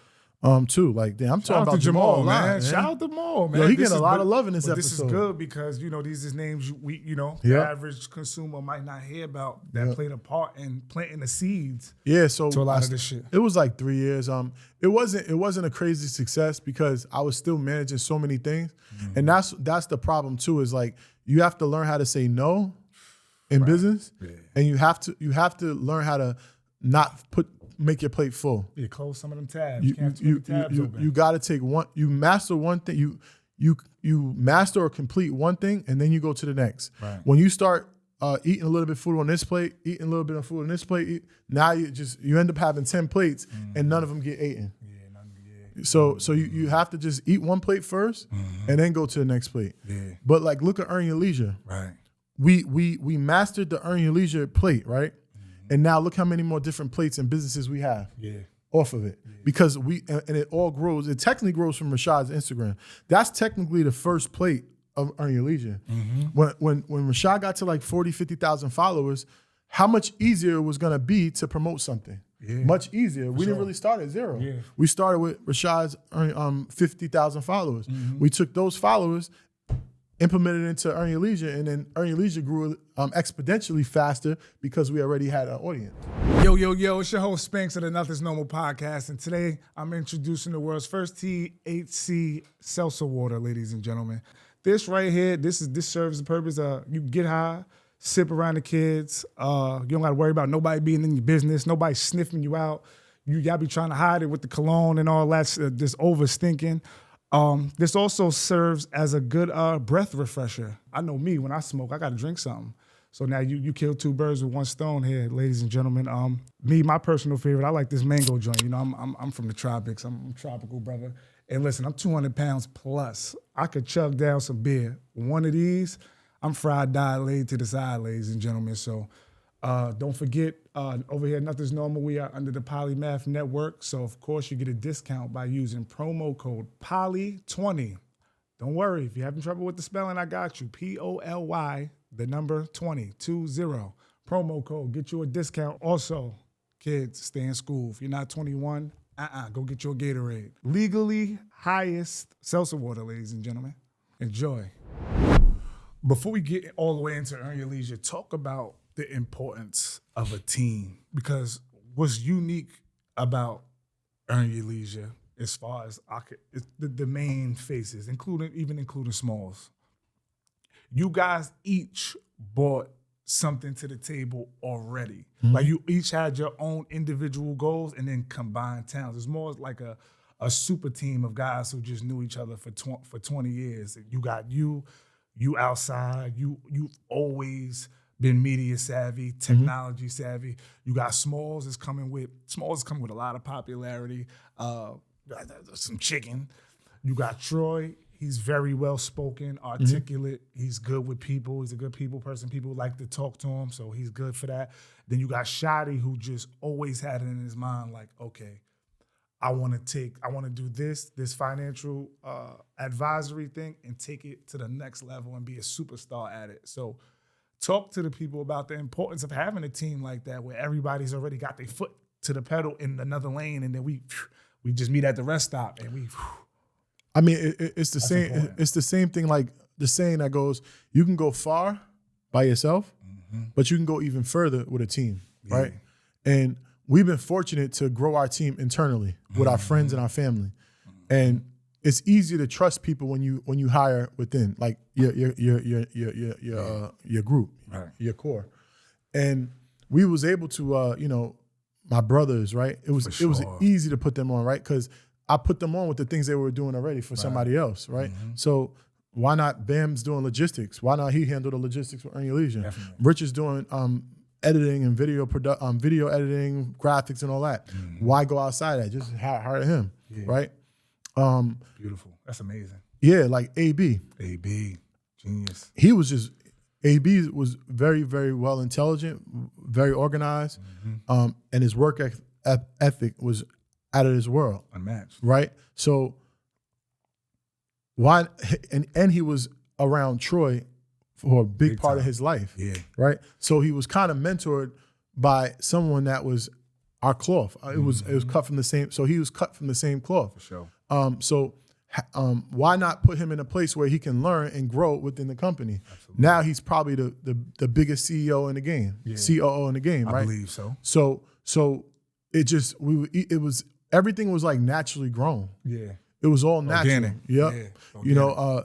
B: Too. Like, damn, I'm talking about Jamal, man.
A: Shout out to Jamal, man.
B: Yo, he getting a lot of love in this episode.
A: This is good because, these is names the average consumer might not hear about that played a part in planting the seeds
B: so
A: to a lot of this shit.
B: It was like 3 years. It wasn't a crazy success because I was still managing so many things. And that's the problem too, is like you have to learn how to say no in business. Yeah. And you have to learn how to not make your plate full.
A: Yeah, close some of them tabs. You can't keep the tabs open.
B: You got to take one. You master one thing. You master or complete one thing, and then you go to the next. Right. When you start eating a little bit of food on this plate, eating a little bit of food on this plate, now you end up having 10 plates, and none of them get eaten. So you have to just eat one plate first, and then go to the next plate. Yeah. But like, look at Earn Your Leisure. Right. We mastered the Earn Your Leisure plate, right? And now look how many more different plates and businesses we have off of it. Because and it all grows. It technically grows from Rashad's Instagram. That's technically the first plate of Earn Your Leisure. When Rashad got to like 40, 50,000 followers, how much easier it was gonna be to promote something.
A: Yeah.
B: Much easier. We
A: sure.
B: didn't really start at zero.
A: Yeah.
B: We started with Rashad's 50,000 followers. We took those followers, implemented it into Earn Your Leisure, and then Earn Your Leisure grew exponentially faster because we already had an audience.
A: Yo, it's your host Spanks of the Nothing's Normal podcast, and today I'm introducing the world's first THC seltzer water, ladies and gentlemen. This right here, this serves the purpose of you can get high, sip around the kids. You don't got to worry about nobody being in your business, nobody sniffing you out. Y'all be trying to hide it with the cologne and all that, this over stinking. This also serves as a good breath refresher. I know me, when I smoke, I got to drink something. So now you kill two birds with one stone here, ladies and gentlemen. My personal favorite, I like this mango joint. You know, I'm from the tropics. I'm a tropical brother. And listen, I'm 200 pounds plus. I could chug down some beer. One of these, I'm fried, died, laid to the side, ladies and gentlemen. So don't forget, over here, Nothing's Normal, we are under the Polymath Network. So, of course, you get a discount by using promo code POLY20. Don't worry, if you're having trouble with the spelling, I got you. POLY, the number 20. Promo code, get you a discount. Also, kids, stay in school. If you're not 21, go get your Gatorade. Legally highest seltzer water, ladies and gentlemen. Enjoy. Before we get all the way into Earn Your Leisure, talk about the importance of a team, because what's unique about Earn Your Leisure, as far as it's the main faces, including Smalls. You guys each brought something to the table already. Like you each had your own individual goals and then combined talents. It's more like a super team of guys who just knew each other for 20 years. You got you outside, you've always been media savvy, technology savvy. You got Smalls is coming with a lot of popularity. Some chicken. You got Troy. He's very well spoken, articulate. He's good with people. He's a good people person. People like to talk to him, so he's good for that. Then you got Shotty, who just always had it in his mind, like, okay, I want to do this financial advisory thing and take it to the next level and be a superstar at it. So talk to the people about the importance of having a team like that where everybody's already got their foot to the pedal in another lane, and then we just meet at the rest stop and we.
B: I mean, it's the same. Important. It's the same thing, like the saying that goes, you can go far by yourself, but you can go even further with a team, right? And we've been fortunate to grow our team internally with our friends and our family, and it's easy to trust people when you hire within, like your group, right. Your core. And we was able to, my brothers, right? It was easy to put them on, right? Because I put them on with the things they were doing already for somebody else, right? So why not Bam's doing logistics? Why not he handle the logistics for Earn Your Leisure? Definitely. Rich is doing editing and video editing, graphics and all that. Why go outside that? Just hire him, right?
A: Beautiful. That's amazing.
B: Yeah, like AB,
A: genius.
B: AB was very, very well intelligent, very organized, and his work ethic was out of this world.
A: Unmatched.
B: Right? So why, and he was around Troy for a big part of his life. Yeah. Right? So he was kind of mentored by someone that was our cloth. It was cut from the same, so he was cut from the same cloth. For sure. So why not put him in a place where he can learn and grow within the company? Absolutely. Now he's probably the biggest CEO in the game, COO in the game, right? I
A: believe so.
B: So everything was like naturally grown. Yeah. It was all natural. Organic. Yep. Yeah.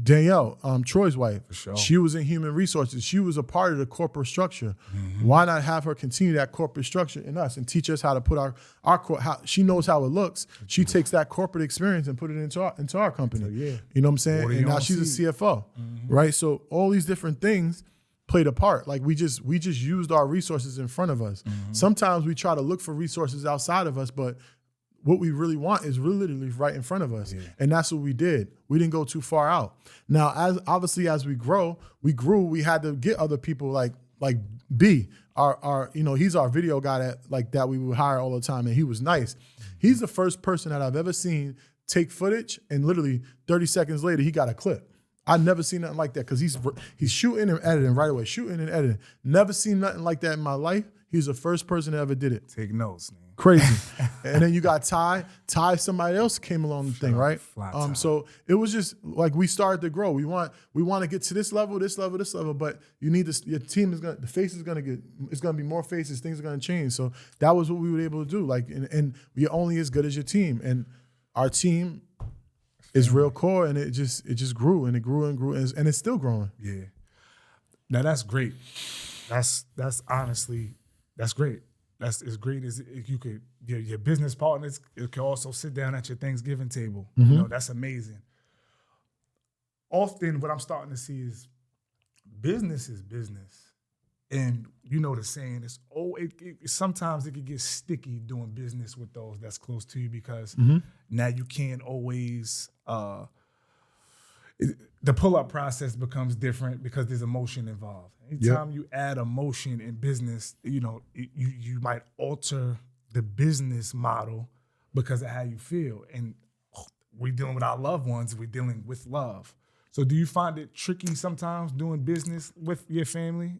B: Danielle, Troy's wife, for sure. She was in human resources. She was a part of the corporate structure. Why not have her continue that corporate structure in us and teach us how to put how she knows how it looks. She takes that corporate experience and put it into our company. So, you know what I'm saying? And now she's a CFO, right? So all these different things played a part. Like we just used our resources in front of us. Sometimes we try to look for resources outside of us, but what we really want is literally right in front of us. And that's what we did. We didn't go too far out. Now, as we grew, we had to get other people like B, he's our video guy that we would hire all the time, and he was nice. He's the first person that I've ever seen take footage and literally 30 seconds later, he got a clip I never seen nothing like that because he's shooting and editing right away, shooting and editing. Never seen nothing like that in my life. He was the first person that ever did it.
A: Take notes, man.
B: Crazy. And then you got Ty. Ty, somebody else came along the thing, right? So it was just like we started to grow. We want to get to this level, but you need this. Your team is gonna, the face is gonna get. It's gonna be more faces. Things are gonna change. So that was what we were able to do. Like, and you're only as good as your team. And our team is real core, and it just grew and it grew and grew, and it's still growing.
A: Yeah. Now that's great. That's honestly, that's great. That's as great as you could. Your business partners can also sit down at your Thanksgiving table.
B: Mm-hmm.
A: You know, that's amazing. Often, what I'm starting to see is business is business, and you know the saying is, sometimes it could get sticky doing business with those that's close to you because now you can't always. The pull-up process becomes different because there's emotion involved. Anytime you add emotion in business, you know, you might alter the business model because of how you feel. And we're dealing with our loved ones, we're dealing with love. So do you find it tricky sometimes doing business with your family?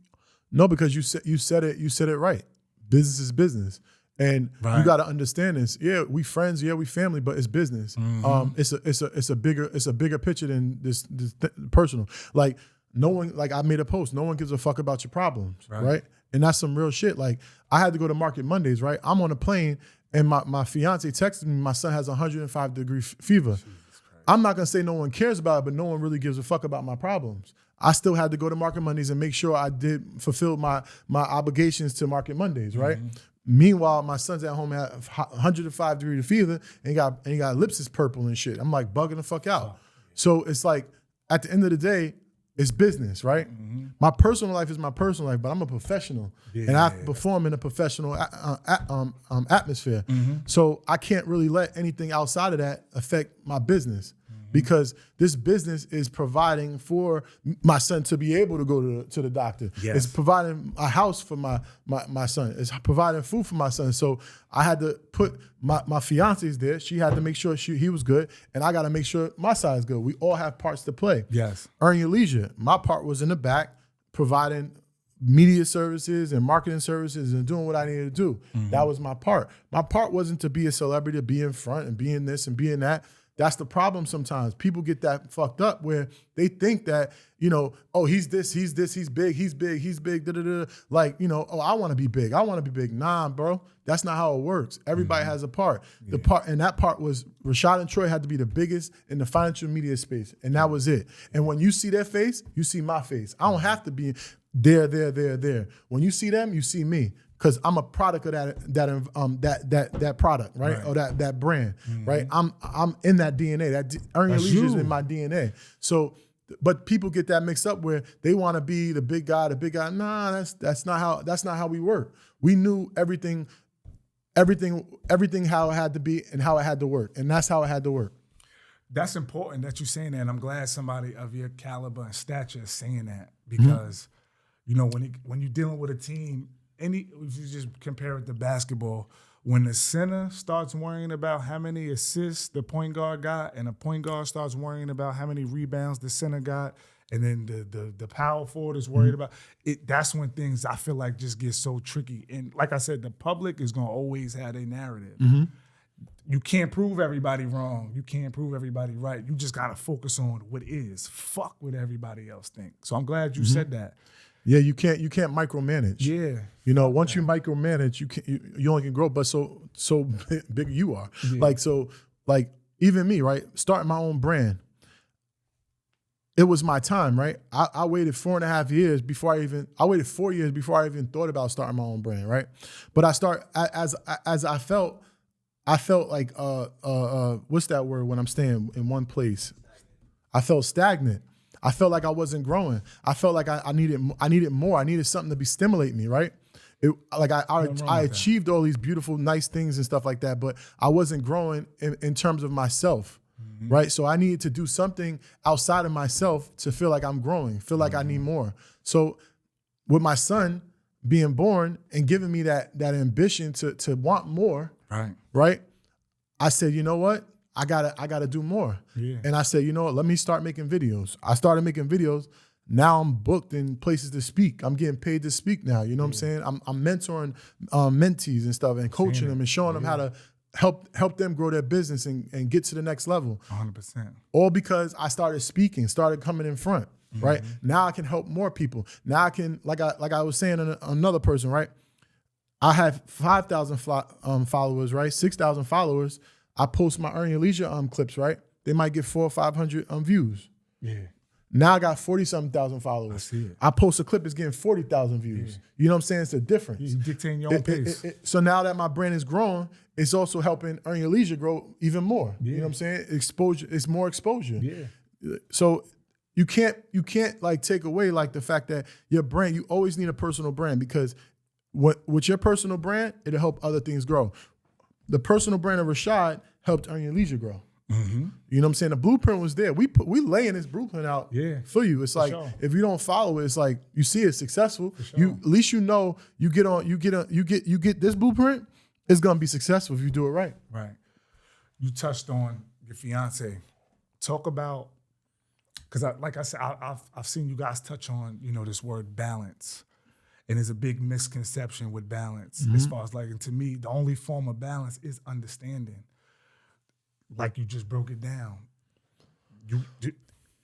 B: No, because you said it right. Business is business. And you got to understand this. Yeah, we friends. Yeah, we family, but it's business. It's a bigger picture than this personal. Like no one, like I made a post. No one gives a fuck about your problems, right? And that's some real shit. Like I had to go to Market Mondays, right? I'm on a plane, and my fiance texted me. My son has 105-degree fever. I'm not gonna say no one cares about it, but no one really gives a fuck about my problems. I still had to go to Market Mondays and make sure I fulfill my obligations to Market Mondays, right? Meanwhile, my son's at home at 105-degree fever and he got lips is purple and shit. I'm like bugging the fuck out. So it's like at the end of the day, it's business, right? My personal life is my personal life, but I'm a professional and I perform in a professional atmosphere. So I can't really let anything outside of that affect my business. Because this business is providing for my son to be able to go to the doctor. Yes. It's providing a house for my son. It's providing food for my son. So I had to put my fiance's there. She had to make sure he was good, and I got to make sure my side is good. We all have parts to play.
A: Yes.
B: Earn your leisure. My part was in the back, providing media services and marketing services and doing what I needed to do. That was my part. My part wasn't to be a celebrity, to be in front and be in this and be in that. That's the problem sometimes. People get that fucked up where they think that, you know, oh, he's big, da-da-da. Like, you know, oh, I want to be big. Nah, bro. That's not how it works. Everybody has a part. The part, and that part was Rashad and Troy had to be the biggest in the financial media space. And that was it. And when you see their face, you see my face. I don't have to be there. When you see them, you see me. Because I'm a product of that product, right? Or that brand, right? I'm in that DNA. That Earn Your Leisure is in my DNA. So, but people get that mixed up where they want to be the big guy. Nah, that's not how we work. We knew everything how it had to be and how it had to work, and that's how it had to work.
A: That's important that you're saying that. And I'm glad somebody of your caliber and stature is saying that because, you know, when you're dealing with a team. If you just compare it to basketball, when the center starts worrying about how many assists the point guard got, and the point guard starts worrying about how many rebounds the center got, and then the power forward is worried about it, that's when things I feel like just get so tricky. And like I said, the public is gonna always have a narrative. You can't prove everybody wrong. You can't prove everybody right. You just gotta focus on what is. Fuck what everybody else think. So I'm glad you said that.
B: Yeah, you can't micromanage.
A: Yeah,
B: you know, once you micromanage, you only can grow. But so big you are. Yeah. Like even me, right? Starting my own brand. It was my time, right? I waited 4.5 years before I waited 4 years before I even thought about starting my own brand, right? But as I felt like what's that word when I'm staying in one place? I felt stagnant. I felt like I wasn't growing. I felt like I needed more. I needed something to be stimulate me, right? I achieved all these beautiful, nice things and stuff like that, but I wasn't growing in terms of myself, right? So I needed to do something outside of myself to feel like I'm growing, feel like I need more. So with my son being born and giving me that ambition to want more, right? I said, you know what? I gotta do more.
A: Yeah.
B: And I said, you know what, let me start making videos. I started making videos. Now I'm booked in places to speak. I'm getting paid to speak now. You know what I'm saying? I'm mentoring mentees and stuff and coaching them and showing them how to help them grow their business and get to the next level.
A: 100%.
B: All because I started speaking, started coming in front, right? Now I can help more people. Now I can, like I was saying to another person, right? I have 5,000 followers, right? 6,000 followers. I post my Earn Your Leisure clips, right? They might get 400 or 500 views.
A: Yeah.
B: Now I got 40-something thousand followers.
A: I see it.
B: I post a clip, it's getting 40,000 views. Yeah. You know what I'm saying? It's a difference.
A: You're dictating your own pace.
B: So now that my brand is growing, it's also helping Earn Your Leisure grow even more. Yeah. You know what I'm saying? Exposure, it's more exposure.
A: Yeah.
B: So you can't like take away like the fact that your brand, you always need a personal brand, because with your personal brand, it'll help other things grow. The personal brand of Rashad helped Earn Your Leisure grow. You know what I'm saying? The blueprint was there. We laying this blueprint out for you. It's like, if you don't follow it, it's like you see it's successful. You at least you know you get this blueprint, it's gonna be successful if you do it right.
A: Right. You touched on your fiance. Talk about, because like I said, I've seen you guys touch on, you know, this word balance. And there's a big misconception with balance as far as like, and to me, the only form of balance is understanding. Like you just broke it down.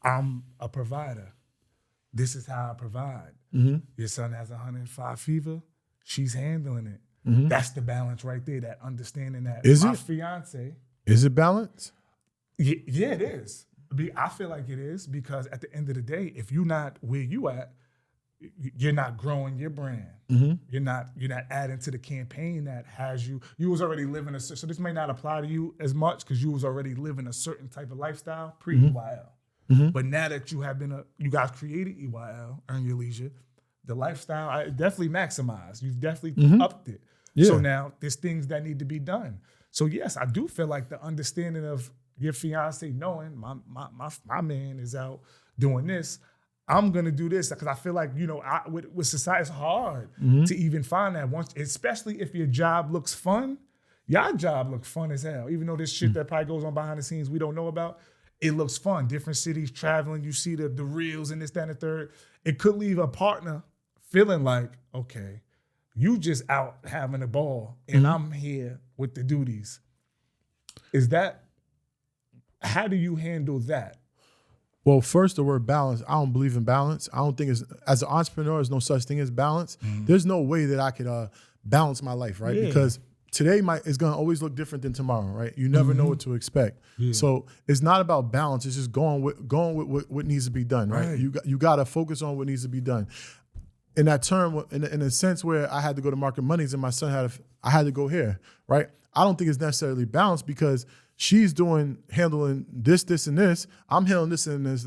A: I'm a provider. This is how I provide. Your son has 105 fever. She's handling it. That's the balance right there, that understanding that.
B: Is
A: my
B: it?
A: Fiance.
B: Is it balance?
A: Yeah, it is. I feel like it is, because at the end of the day, if you're not where you at, you're not growing your brand. You're not adding to the campaign that has you. You was already living so this may not apply to you as much because you was already living a certain type of lifestyle pre-EYL. But now that you guys created EYL, Earn Your Leisure, the lifestyle I definitely maximized. You've definitely upped it. Yeah. So now there's things that need to be done. So yes, I do feel like the understanding of your fiance knowing my man is out doing this, I'm gonna do this, because I feel like, you know, with society, it's hard to even find that once, especially if your job looks fun. Your job looks fun as hell, even though there's shit that probably goes on behind the scenes we don't know about. It looks fun. Different cities, traveling, you see the reels and this, that, and the third. It could leave a partner feeling like, okay, you just out having a ball and I'm here with the duties. How do you handle that?
B: Well, first, the word balance. I don't believe in balance. I don't think as an entrepreneur, there's no such thing as balance. There's no way that I could balance my life, right? Yeah. Because today is going to always look different than tomorrow, right? You never know what to expect. Yeah. So it's not about balance. It's just going with what needs to be done, right? You got to focus on what needs to be done. In that term, in a sense where I had to go to Market Monies and my son I had to go here, right? I don't think it's necessarily balanced, because she's handling this, and this. I'm handling this and this,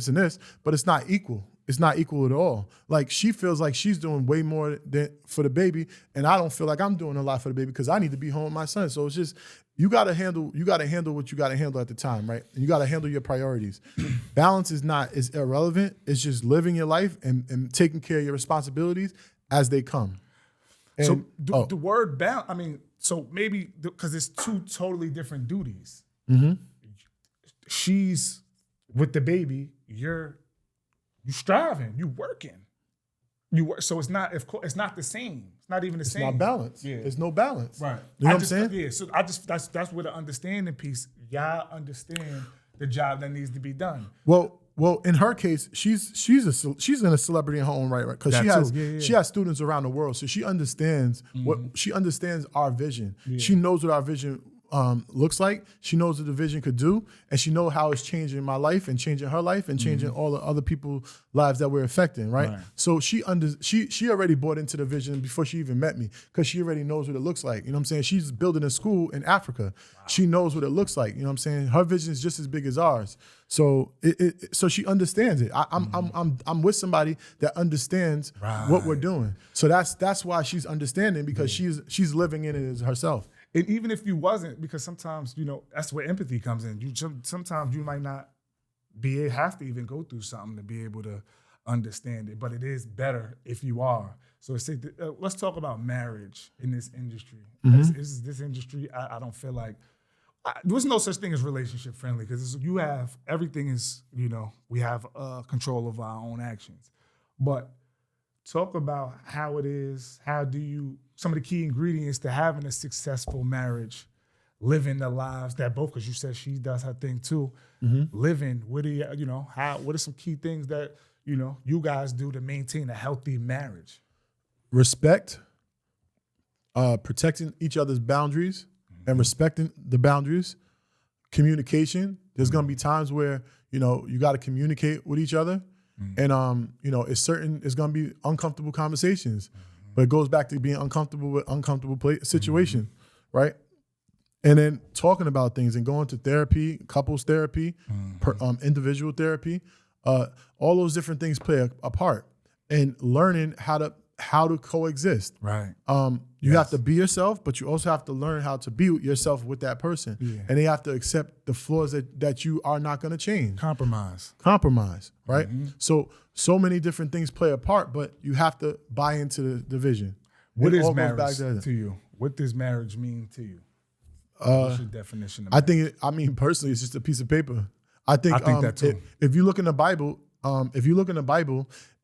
B: and this, but it's not equal. It's not equal at all. Like, she feels like she's doing way more for the baby, and I don't feel like I'm doing a lot for the baby because I need to be home with my son. So it's just, you gotta handle what you gotta handle at the time, right? And you gotta handle your priorities. Balance is irrelevant. It's just living your life and taking care of your responsibilities as they come. And,
A: so the word balance, I mean, so maybe because it's two totally different duties. She's with the baby. You striving. You working. You work. So it's not the same. It's not even the same.
B: It's not balance.
A: Yeah.
B: There's no balance.
A: Right.
B: You know what I'm saying?
A: Yeah. So that's where the understanding piece. Y'all understand the job that needs to be done.
B: Well, in her case, she's a celebrity in her own right? Because she has students around the world, so she understands she understands our vision. Yeah. She knows what our vision looks like. She knows what the vision could do, and she knows how it's changing my life and changing her life and changing all the other people's lives that we're affecting, right? So she already bought into the vision before she even met me, because she already knows what it looks like. You know what I'm saying? She's building a school in Africa. Wow. She knows what it looks like. You know what I'm saying? Her vision is just as big as ours. So so she understands it. I'm with somebody that understands what we're doing. So that's why she's understanding, because she's living in it as herself.
A: And even if you wasn't, because sometimes, you know, that's where empathy comes in. Sometimes you might not have to even go through something to be able to understand it, but it is better if you are. So let's talk about marriage in this industry. This industry, I don't feel like There's no such thing as relationship friendly because you have everything is, we have control of our own actions. But talk about how it is. How do you, some of the key ingredients to having a successful marriage, living the lives that both, because you said she does her thing too, living, what do you, what are some key things that, you guys do to maintain a healthy marriage?
B: Respect, protecting each other's boundaries and respecting the boundaries, communication. There's gonna be times where, you gotta communicate with each other. And, it's gonna be uncomfortable conversations, but it goes back to being uncomfortable with uncomfortable situation, right? And then talking about things and going to therapy, couples therapy, individual therapy, all those different things play a part, and learning how to coexist.
A: Right.
B: You have to be yourself, but you also have to learn how to be yourself with that person. Yeah. And they have to accept the flaws that you are not going to change. Compromise, right? So many different things play a part, but you have to buy into the vision.
A: What is marriage to you? What does marriage mean to you? What's your definition of marriage?
B: Personally, it's just a piece of paper. I think that too. If you look in the Bible,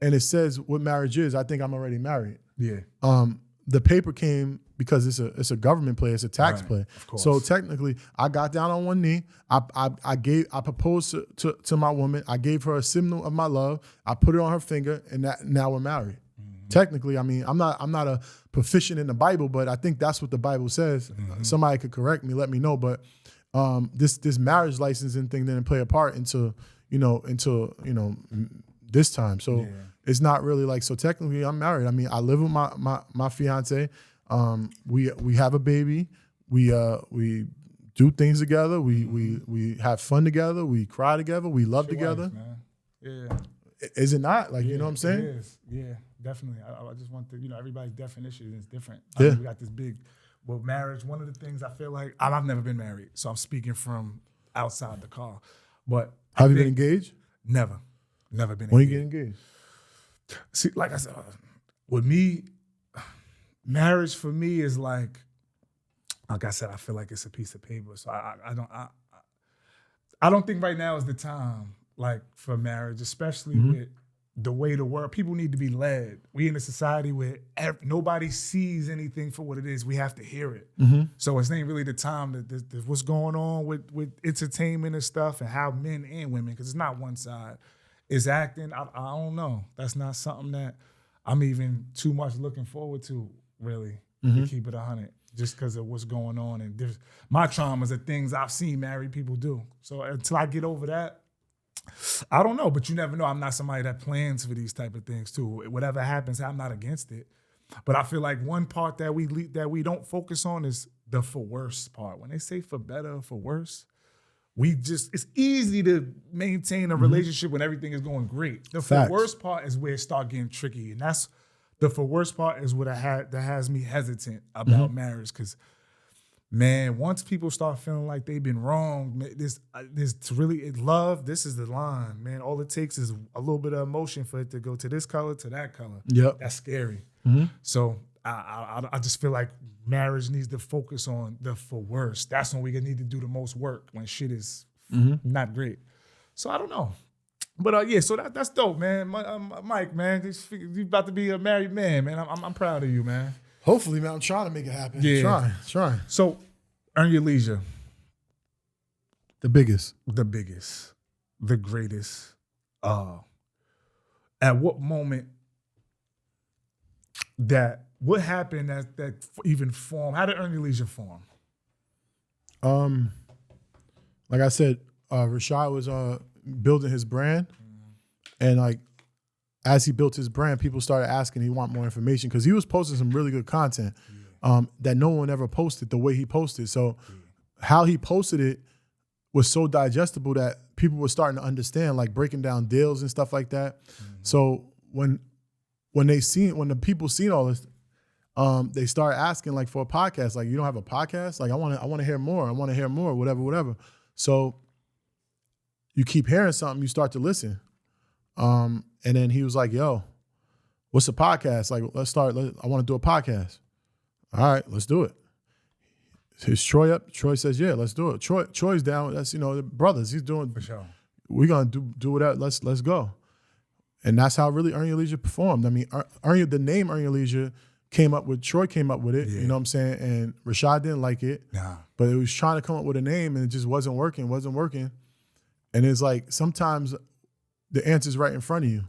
B: and it says what marriage is, I think I'm already married.
A: Yeah.
B: The paper came because it's a government play, it's a tax play. Of course. So technically, I got down on one knee. I proposed to my woman. I gave her a signal of my love. I put it on her finger, and now we're married. Technically, I'm not a proficient in the Bible, but I think that's what the Bible says. Somebody could correct me, let me know. But this marriage licensing thing didn't play a part until this time. So it's not really like, so technically I'm married. I live with my fiance. We have a baby. We do things together. We have fun together. We cry together. We love together.
A: Wife, man. Yeah.
B: Is it not? Like, you know what I'm saying?
A: It is. Yeah, definitely. I just want to, everybody's definition is different.
B: Yeah.
A: We got this big, marriage, one of the things I feel like, I've never been married, so I'm speaking from outside the car. But
B: have you been engaged?
A: Never been engaged.
B: When you get engaged?
A: See, like I said, with me, marriage for me is like I said, I feel like it's a piece of paper. So I don't think right now is the time, like, for marriage, especially with the way the world, people need to be led. We in a society where nobody sees anything for what it is. We have to hear it. So it's ain't really the time that what's going on with entertainment and stuff, and how men and women, because it's not one side, is acting. I don't know. That's not something that I'm even too much looking forward to, really, to keep it 100, just because of what's going on. And my traumas are things I've seen married people do. So until I get over that, I don't know, but you never know. I'm not somebody that plans for these type of things too. Whatever happens, I'm not against it. But I feel like one part that we don't focus on is the for worse part. When they say for better or for worse, it's easy to maintain a relationship when everything is going great. The for worse part is where it starts getting tricky. And that's the for worse part is what that has me hesitant about marriage. Because, man, once people start feeling like they've been wrong, this really love. This is the line, man. All it takes is a little bit of emotion for it to go to this color to that color.
B: Yep,
A: that's scary. So I just feel like marriage needs to focus on the for worse. That's when we need to do the most work, when shit is not great. So I don't know. But so that's dope, man. Mike, man, you about to be a married man, man. I'm proud of you, man.
B: Hopefully, man. I'm trying to make it happen.
A: Yeah.
B: Trying.
A: So, Earn Your Leisure.
B: The biggest.
A: The greatest. At what moment what happened that even formed? How did Earn Your Leisure form?
B: Like I said, Rashad was building his brand, and like, as he built his brand, people started asking he want more information, because he was posting some really good content that no one ever posted the way he posted. So how he posted it was so digestible that people were starting to understand, like breaking down deals and stuff like that. So when the people seen all this, they started asking like for a podcast. Like, you don't have a podcast? Like, I want to hear more. I want to hear more. Whatever. So you keep hearing something, you start to listen. And then he was like, yo, what's a podcast? Like, let's start. I want to do a podcast. All right, let's do it. Is Troy up? Troy says, yeah, let's do it. Troy's down. That's, the brothers. He's doing.
A: For sure.
B: We're going to do whatever. Let's go. And that's how really Earn Your Leisure performed. I mean, the name Earn Your Leisure Troy came up with it, you know what I'm saying? And Rashad didn't like it.
A: Nah.
B: But it was trying to come up with a name and it just wasn't working. And it's like sometimes the answer's right in front of you.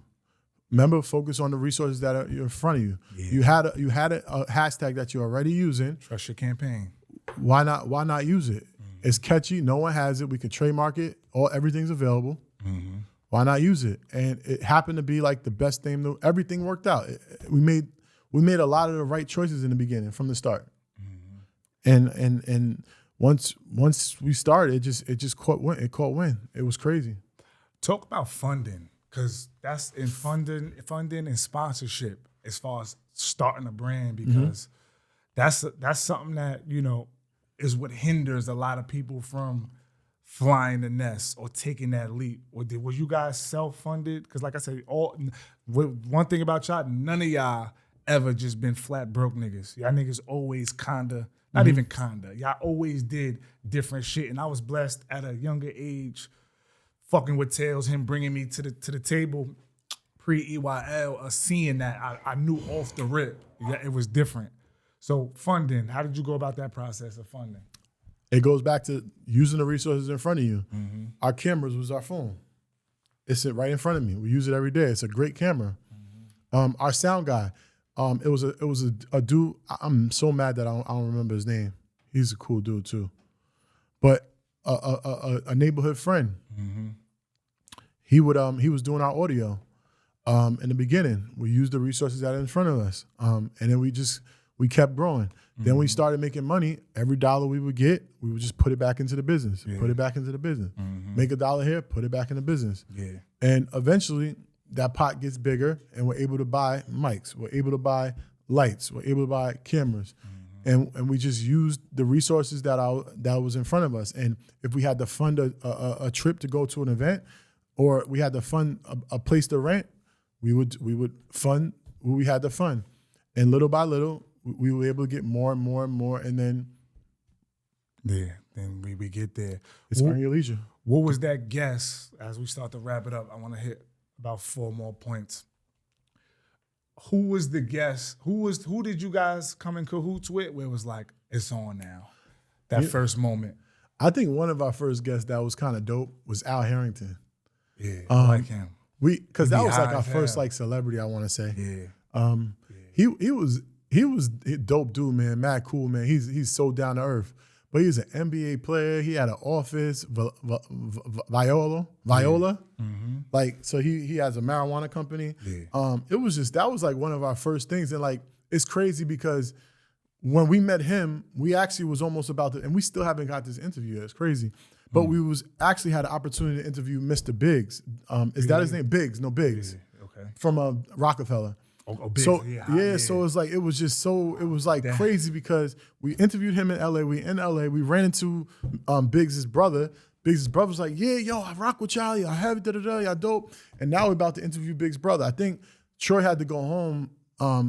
B: Remember, focus on the resources that are in front of you. Yeah. You had a hashtag that you're already using.
A: Trust your campaign.
B: Why not use it? Mm-hmm. It's catchy. No one has it. We can trademark it. Everything's available. Mm-hmm. Why not use it? And it happened to be like the best name. Everything worked out. We made a lot of the right choices in the beginning from the start. Mm-hmm. And once we started, it just caught wind. It was crazy.
A: Talk about funding, because that's in funding and sponsorship as far as starting a brand, because that's something that, is what hinders a lot of people from flying the nest or taking that leap. Or were you guys self-funded? Because like I said, one thing about y'all, none of y'all ever just been flat broke niggas. Y'all niggas always not even kinda. Y'all always did different shit. And I was blessed at a younger age, fucking with Tails, him bringing me to the table pre-EYL, seeing that I knew off the rip, it was different. So funding, how did you go about that process of funding?
B: It goes back to using the resources in front of you. Mm-hmm. Our cameras was our phone. It's right in front of me. We use it every day. It's a great camera. Mm-hmm. Our sound guy, it was a dude. I'm so mad that I don't remember his name. He's a cool dude too. But a neighborhood friend. Mm-hmm. He was doing our audio. In the beginning, we used the resources that are in front of us, and then we kept growing. Mm-hmm. Then we started making money. Every dollar we would get, we would just put it back into the business. Yeah. Put it back into the business. Mm-hmm. Make $1 here, put it back in the business. Yeah. And eventually, that pot gets bigger, and we're able to buy mics. We're able to buy lights. We're able to buy cameras. Mm-hmm. And we just used the resources that was in front of us. And if we had to fund a trip to go to an event, or we had to fund a place to rent, we would fund what we had to fund. And little by little, we were able to get more and more and more, and then
A: then we get there.
B: It's Earn Your Leisure.
A: What was that guess? As we start to wrap it up, I want to hit about 4 more points. Who was the guest? Who did you guys come in cahoots with? Where it was like, it's on now. That first moment.
B: I think one of our first guests that was kind of dope was Al Harrington.
A: Yeah, I like him.
B: Because that was like our first like celebrity, I want to say. Yeah. He was a dope dude, man. Mad cool, man. He's so down to earth. But he's an NBA player. He had an office, Viola. Mm-hmm. Like, so he has a marijuana company. Yeah. That was like one of our first things. And like, it's crazy because when we met him, we actually was almost about to, and we still haven't got this interview yet. It's crazy. But we was actually had an opportunity to interview Mr. Biggs. Is that his name? Biggs, no Biggs. Yeah. Okay. From Rockefeller. Oh, Biggs. So so it was like crazy because we interviewed him in LA. We in LA. We ran into Biggs' brother. Biggs' brother was like, yeah, yo, I rock with y'all. I have y'all dope. And now we're about to interview Biggs' brother. I think Troy had to go home.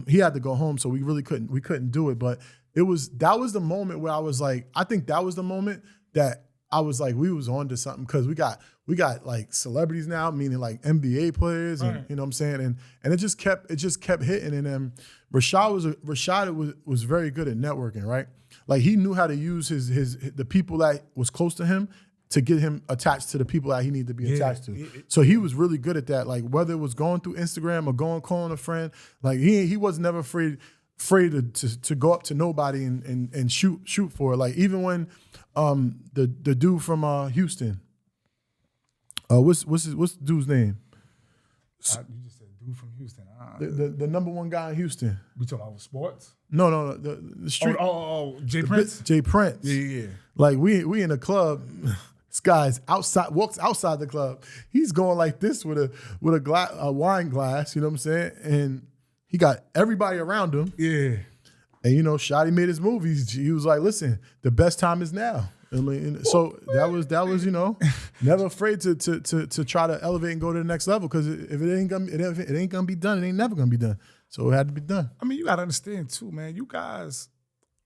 B: He had to go home, so we really couldn't do it. But that was the moment where I was like, I think that was the moment that I was like, we was on to something, because we got like celebrities now, meaning like NBA players, and you know what I'm saying, and it just kept hitting. And then Rashad was very good at networking, right? Like he knew how to use the people that was close to him to get him attached to the people that he needed to be attached to. So he was really good at that. Like whether it was going through Instagram or calling a friend, like he was never afraid to go up to nobody and shoot for it. Like even when the dude from Houston, what's the dude's name?
A: You just said dude from Houston.
B: The number one guy in Houston.
A: We talking about sports?
B: No, the street.
A: Jay Prince.
B: Jay Prince.
A: Yeah.
B: Like we in a club. This guy's walks outside the club. He's going like this with a wine glass. You know what I'm saying? And he got everybody around him. Yeah. And Shotty made his movies. He was like, "Listen, the best time is now." I mean, so that was never afraid to try to elevate and go to the next level, because if it ain't gonna be done, it ain't never gonna be done. So it had to be done.
A: I mean, you gotta understand too, man. You guys,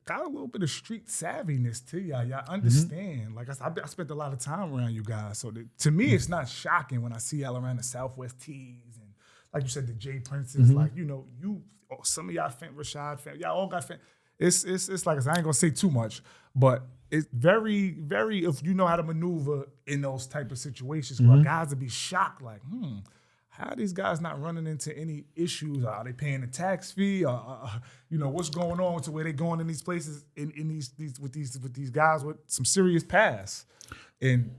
A: got a little bit of street savviness to y'all. Y'all understand. Like I spent a lot of time around you guys. So to me, it's not shocking when I see y'all around the Southwest Tees and like you said, the J Princes. Like, some of y'all Rashad fam, y'all all got fam. It's like I ain't gonna say too much, but it's very, very, if you know how to maneuver in those type of situations, guys would be shocked, like, how are these guys not running into any issues? Are they paying a tax fee? What's going on to where they going in these places in these with these guys with some serious past and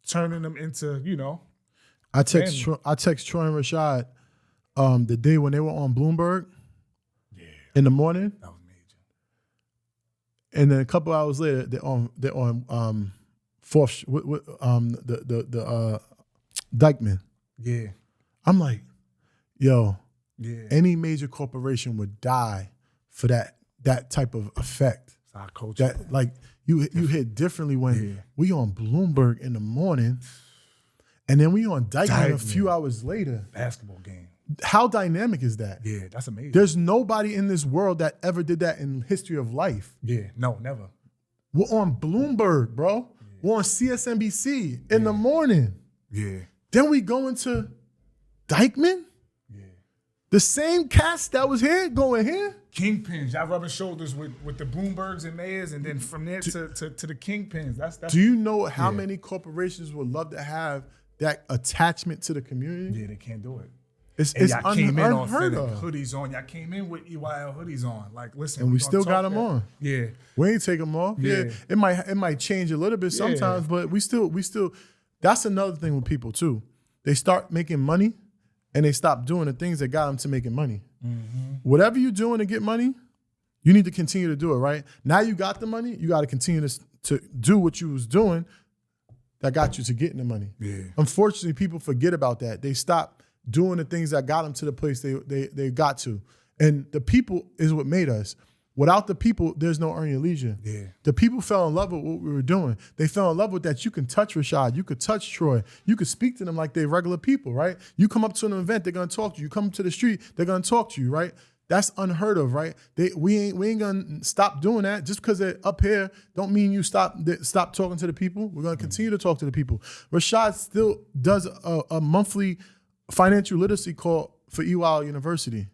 A: turning them into,
B: I text Troy and Rashad the day when they were on Bloomberg in the morning.
A: That was major.
B: And then a couple hours later, they're on fourth the Dykeman.
A: Yeah.
B: I'm like, yo, any major corporation would die for that type of effect.
A: It's our culture.
B: That like you hit differently when we on Bloomberg in the morning, and then we on Dykeman a few hours later.
A: Basketball game.
B: How dynamic is that?
A: Yeah, that's amazing.
B: There's nobody in this world that ever did that in history of life.
A: Yeah, no, never.
B: We're on Bloomberg, bro. Yeah. We're on CSNBC in the morning.
A: Yeah.
B: Then we go into Dykeman.
A: Yeah.
B: The same cast that was here going here.
A: Kingpins. Y'all rubbing shoulders with the Bloombergs and Mayors, and then from there to the Kingpins. That's.
B: Do you know how many corporations would love to have that attachment to the community?
A: Yeah, they can't do it.
B: It's
A: y'all came in on
B: hoodies
A: on. Y'all came in with EYL hoodies on. Like, listen,
B: and we still got them on.
A: Yeah,
B: we ain't take them off. Yeah, it might change a little bit sometimes, but we still. That's another thing with people too. They start making money, and they stop doing the things that got them to making money. Mm-hmm. Whatever you're doing to get money, you need to continue to do it. Right now, you got the money. You got to continue to do what you was doing that got you to getting the money.
A: Yeah.
B: Unfortunately, people forget about that. They stop doing the things that got them to the place they got to. And the people is what made us. Without the people, there's no Earn Your Leisure.
A: Yeah.
B: The people fell in love with what we were doing. They fell in love with that you can touch Rashad, you could touch Troy, you could speak to them like they're regular people, right? You come up to an event, they're gonna talk to you. You come to the street, they're gonna talk to you, right? That's unheard of, right? We ain't gonna stop doing that. Just because they're up here don't mean you stop talking to the people. We're gonna continue to talk to the people. Rashad still does a monthly financial literacy call for EYL University.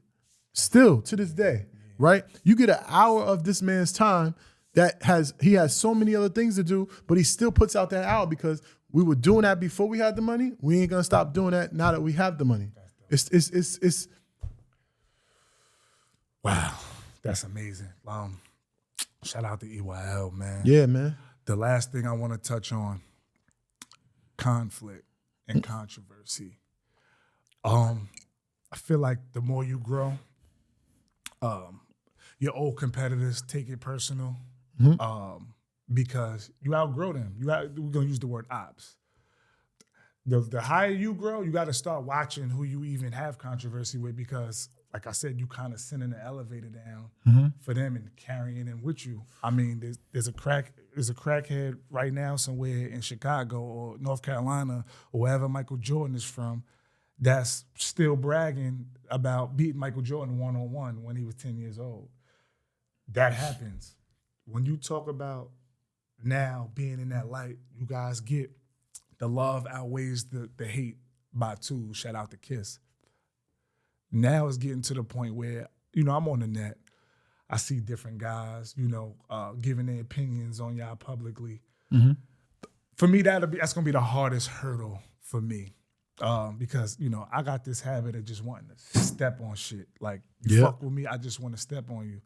B: Still to this day, right? You get an hour of this man's time he has so many other things to do, but he still puts out that hour because we were doing that before we had the money. We ain't gonna stop doing that now that we have the money. It's
A: wow, that's amazing. Shout out to EYL, man.
B: Yeah, man.
A: The last thing I want to touch on, conflict and controversy. I feel like the more you grow, your old competitors take it personal because you outgrow them. We're gonna use the word ops. The higher you grow, you got to start watching who you even have controversy with because, like I said, you kind of sending the elevator down for them and carrying them with you. I mean, there's a crackhead right now somewhere in Chicago or North Carolina or wherever Michael Jordan is from that's still bragging about beating Michael Jordan one-on-one when he was 10 years old. That happens. When you talk about now being in that light, you guys get the love outweighs the hate by 2. Shout out to Kiss. Now it's getting to the point where, I'm on the net. I see different guys, giving their opinions on y'all publicly. Mm-hmm. For me, that's going to be the hardest hurdle for me. Because, I got this habit of just wanting to step on shit. Like, you fuck with me, I just want to step on you.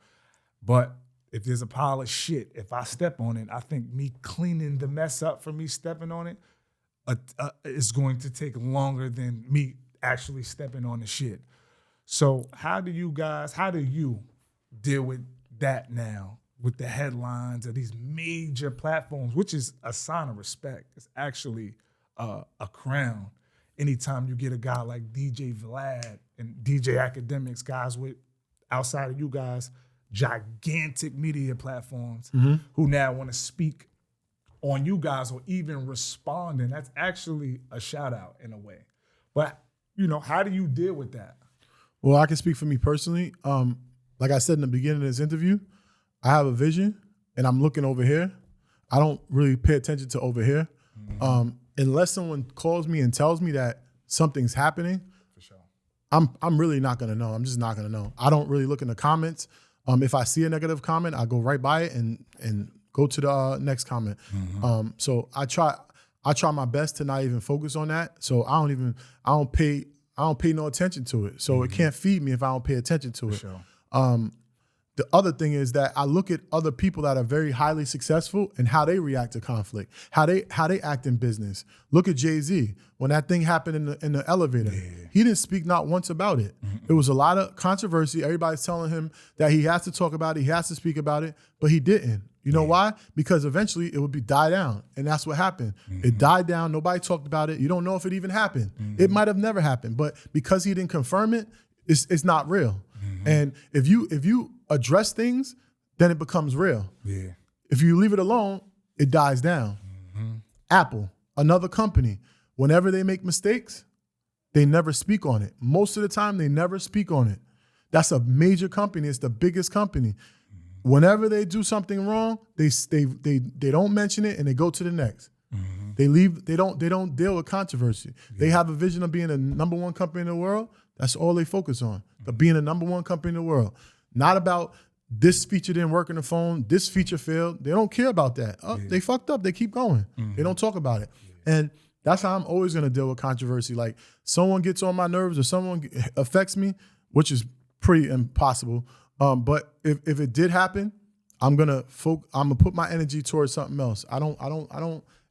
A: But if there's a pile of shit, if I step on it, I think me cleaning the mess up for me stepping on it is going to take longer than me actually stepping on the shit. So how do you deal with that now with the headlines of these major platforms, which is a sign of respect? It's actually a crown. Anytime you get a guy like DJ Vlad and DJ Academics, guys with, outside of you guys, gigantic media platforms who now want to speak on you guys or even respond, and that's actually a shout out in a way. But, how do you deal with that?
B: Well, I can speak for me personally. Like I said in the beginning of this interview, I have a vision and I'm looking over here, I don't really pay attention to over here. Unless someone calls me and tells me that something's happening,
A: For sure.
B: I'm really not gonna know. I'm just not gonna know. I don't really look in the comments. If I see a negative comment, I go right by it and go to the next comment. So I try my best to not even focus on that. So I don't pay no attention to it. So it can't feed me if I don't pay attention to it.
A: Sure.
B: The other thing is that I look at other people that are very highly successful and how they react to conflict, how they act in business. Look at Jay-Z. When that thing happened in the elevator, he didn't speak not once about it. It was a lot of controversy. Everybody's telling him that he has to talk about it, he has to speak about it, but he didn't. You know why? Because eventually it would die down. And that's what happened. It died down. Nobody talked about it. You don't know if it even happened. It might have never happened. But because he didn't confirm it, it's not real. And if you address things, then it becomes real.
A: Yeah.
B: If you leave it alone, it dies down. Apple, another company, whenever they make mistakes, they never speak on it. Most of the time, they never speak on it. That's a major company. It's the biggest company. Whenever they do something wrong, they don't mention it and they go to the next. They leave. They don't deal with controversy. They have a vision of being the #1 company in the world. That's all they focus on. But being the #1 company in the world. Not about this feature didn't work on the phone, this feature failed. They don't care about that. They fucked up, they keep going. They don't talk about it. And that's how I'm always gonna deal with controversy. Like someone gets on my nerves or someone affects me, which is pretty impossible. But if it did happen, I'm gonna put my energy towards something else.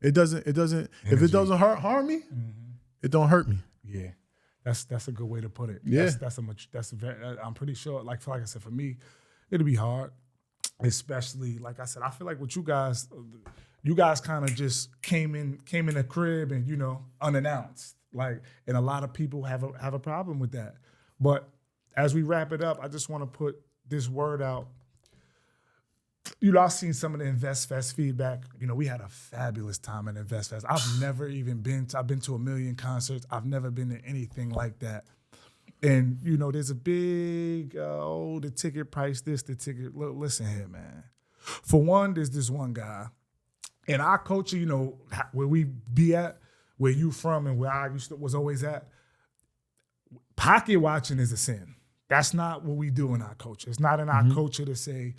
B: It doesn't if it doesn't harm me, it don't hurt me.
A: Yeah. That's a good way to put it.
B: Yeah.
A: I'm pretty sure, like I said, for me, it'll be hard, especially, like I said, I feel like with you guys kind of just came in the crib and, unannounced. Like, and a lot of people have a problem with that. But as we wrap it up, I just want to put this word out. I've seen some of the InvestFest feedback. We had a fabulous time at InvestFest. I've never even I've been to 1 million concerts. I've never been to anything like that. And, there's a big, the ticket price, the ticket. Look, listen here, man. For one, there's this one guy. And our culture, where we be at, where you from and where I was always at, pocket watching is a sin. That's not what we do in our culture. It's not in our culture to say,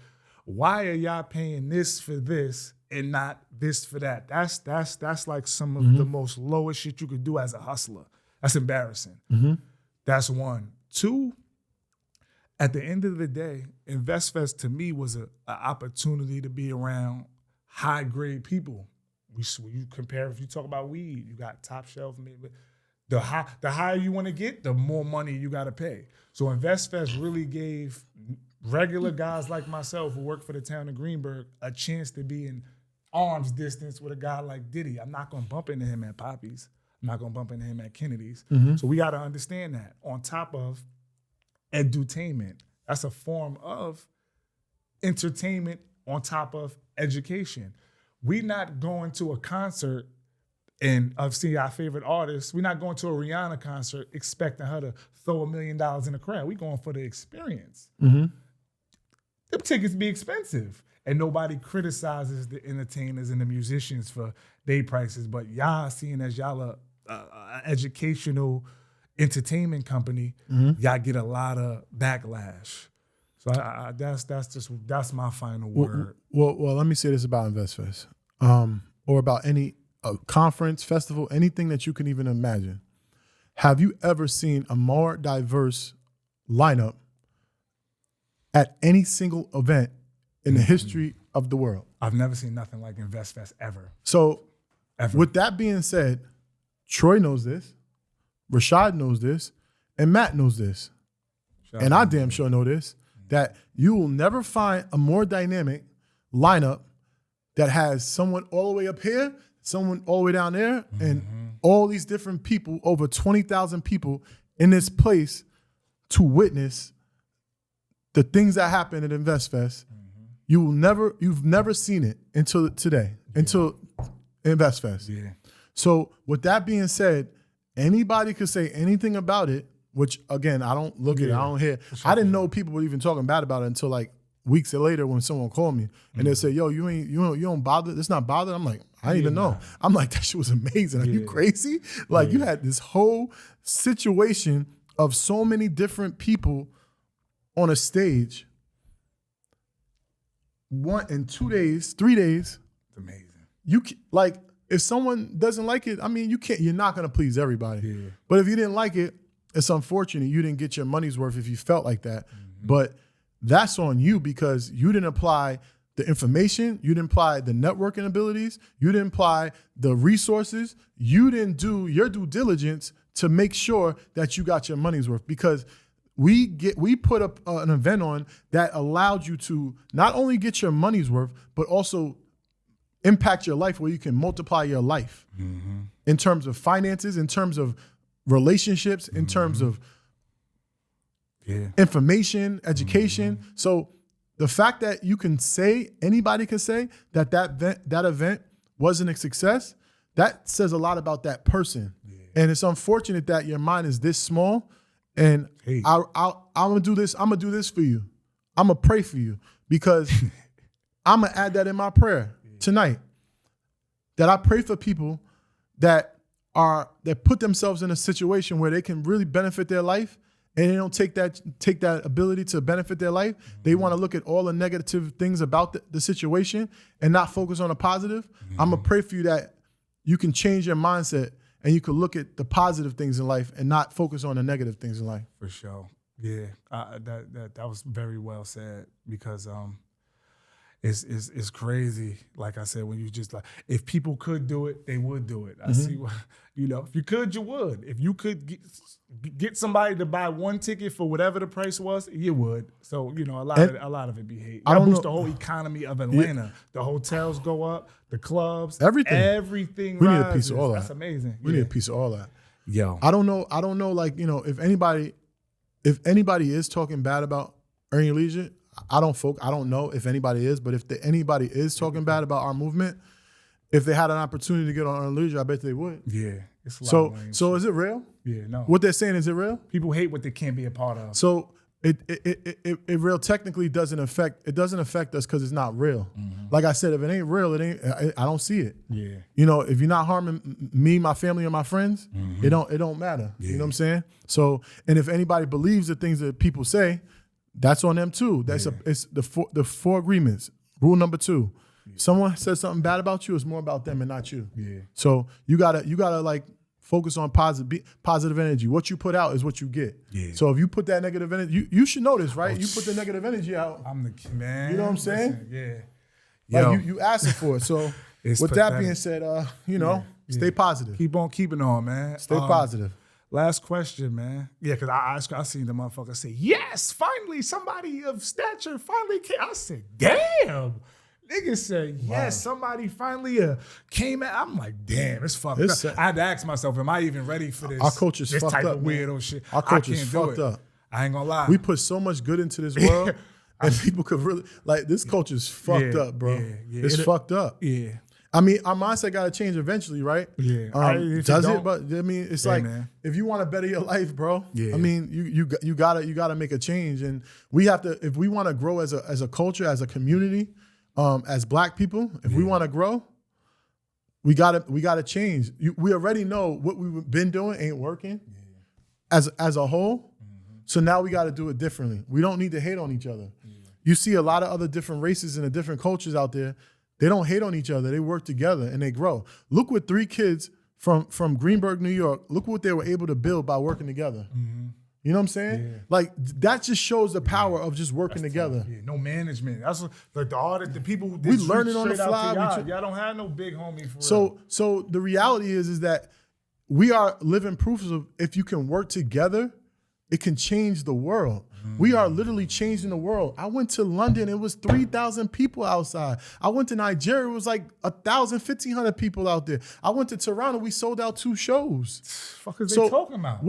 A: why are y'all paying this for this and not this for that? That's like some of the most lowest shit you could do as a hustler. That's embarrassing. That's one. Two, at the end of the day, InvestFest to me was an opportunity to be around high grade people. You compare, if you talk about weed, you got top shelf. The higher you want to get, the more money you got to pay. So InvestFest really gave regular guys like myself who work for the town of Greenburgh a chance to be in arm's distance with a guy like Diddy. I'm not going to bump into him at Poppy's. I'm not going to bump into him at Kennedy's. So we got to understand that. On top of edutainment, that's a form of entertainment on top of education. We're not going to a concert and I've seen our favorite artists. We're not going to a Rihanna concert expecting her to throw $1 million in the crowd. We're going for the experience. Them tickets be expensive. And nobody criticizes the entertainers and the musicians for their prices. But y'all, seeing as y'all are educational entertainment company, y'all get a lot of backlash. So that's my final word.
B: Well, let me say this about InvestFest, or about any conference, festival, anything that you can even imagine. Have you ever seen a more diverse lineup at any single event in the history of the world?
A: I've never seen nothing like InvestFest ever.
B: So, with that being said, Troy knows this, Rashad knows this, and Matt knows this. And I damn sure know this, that you will never find a more dynamic lineup that has someone all the way up here, someone all the way down there, and all these different people, over 20,000 people in this place to witness the things that happen at InvestFest. You've never seen it until today, until InvestFest.
A: Yeah.
B: So with that being said, anybody could say anything about it, which again, I don't look at it, I don't hear. Sure. I didn't know people were even talking bad about it until like weeks later when someone called me and they say, yo, you don't bother, it's not bothered. I'm like, I didn't even know. I'm like, that shit was amazing. Are you crazy? Like you had this whole situation of so many different people on a stage. 1 and 2 days, 3 days.
A: It's amazing.
B: You like, if someone doesn't like it, I mean, you're not gonna please everybody. Yeah. But if you didn't like it, it's unfortunate you didn't get your money's worth if you felt like that. Mm-hmm. But that's on you because you didn't apply the information, you didn't apply the networking abilities, you didn't apply the resources, you didn't do your due diligence to make sure that you got your money's worth because we put up an event on that allowed you to not only get your money's worth, but also impact your life where you can multiply your life in terms of finances, in terms of relationships, in terms of information, education. So the fact that you can say, anybody can say that event wasn't a success, that says a lot about that person. Yeah. And it's unfortunate that your mind is this small. And I'm gonna do this. I'm gonna do this for you. I'm gonna pray for you because I'm gonna add that in my prayer tonight. That I pray for people that put themselves in a situation where they can really benefit their life, and they don't take that ability to benefit their life. They want to look at all the negative things about the situation and not focus on the positive. I'm gonna pray for you that you can change your mindset and you can look at the positive things in life and not focus on the negative things in life.
A: For sure. Yeah, that was very well said because it's crazy. Like I said, when you just like, if people could do it, they would do it. I see what, if you could, you would. If you could get somebody to buy one ticket for whatever the price was, you would. So, a lot of it be hate. I boost the whole economy of Atlanta. Yeah. The hotels go up, the clubs, everything
B: we
A: rises.
B: Need a piece of all that.
A: That's amazing.
B: We need a piece of all that.
A: Yo.
B: I don't know, like, if anybody is talking bad about Earn Your Leisure, I don't know if anybody is, but if anybody is talking bad about our movement, if they had an opportunity to get on Earn Your Leisure, I bet they would.
A: Yeah. It's a lot
B: so is it real?
A: Yeah, no.
B: What they're saying, is it real?
A: People hate what they can't be a part of.
B: So it real technically doesn't affect us because it's not real. Like I said, if it ain't real, I don't see it.
A: Yeah.
B: If you're not harming me, my family, or my friends, it don't matter. Yeah. You know what I'm saying? So, and if anybody believes the things that people say, that's on them too. It's the four agreements. Rule number 2. Someone says something bad about you, it's more about them and not you. Yeah. So you gotta like focus on positive energy. What you put out is what you get. Yeah. So if you put that negative energy, you should know this, right? You put the negative energy out.
A: I'm the man.
B: You know what I'm saying?
A: Listen, yeah.
B: Like you asking for it. So with that being said, stay positive.
A: Keep on keeping on, man.
B: Stay positive.
A: Last question, man. Yeah, because I seen the motherfucker say, yes, finally, somebody of stature finally came. I said, damn. Niggas said, yes, somebody finally came out. I'm like, damn, it's fucked up. I had to ask myself, am I even ready for this?
B: Our culture's fucked
A: type
B: up,
A: of weirdo shit.
B: Our culture's fucked up.
A: I ain't gonna lie.
B: We put so much good into this world, and people could really, like, this culture's fucked up, bro. Yeah. It's fucked up.
A: Yeah.
B: I mean, our mindset got to change eventually, right?
A: Yeah.
B: Does it? But I mean, it's like, man, if you want to better your life, bro. Yeah. I mean, you gotta make a change, and we have to, if we want to grow as a culture, as a community, as Black people, if we want to grow, we gotta change. We already know what we've been doing ain't working as a whole. So now we got to do it differently. We don't need to hate on each other. You see a lot of other different races and the different cultures out there. They don't hate on each other. They work together and they grow. Look what 3 kids from Greenburgh, New York, look what they were able to build by working together. You know what I'm saying? Yeah. Like, that just shows the power of just working together.
A: Yeah. No management. That's like the people who
B: we learning on the fly.
A: Y'all don't have no big homie for real.
B: So the reality is that we are living proofs of, if you can work together, it can change the world. We are literally changing the world. I went to London, it was 3,000 people outside. I went to Nigeria, it was like 1,000, 1,500 people out there. I went to Toronto, we sold out 2 shows.
A: Fuck is they talking about?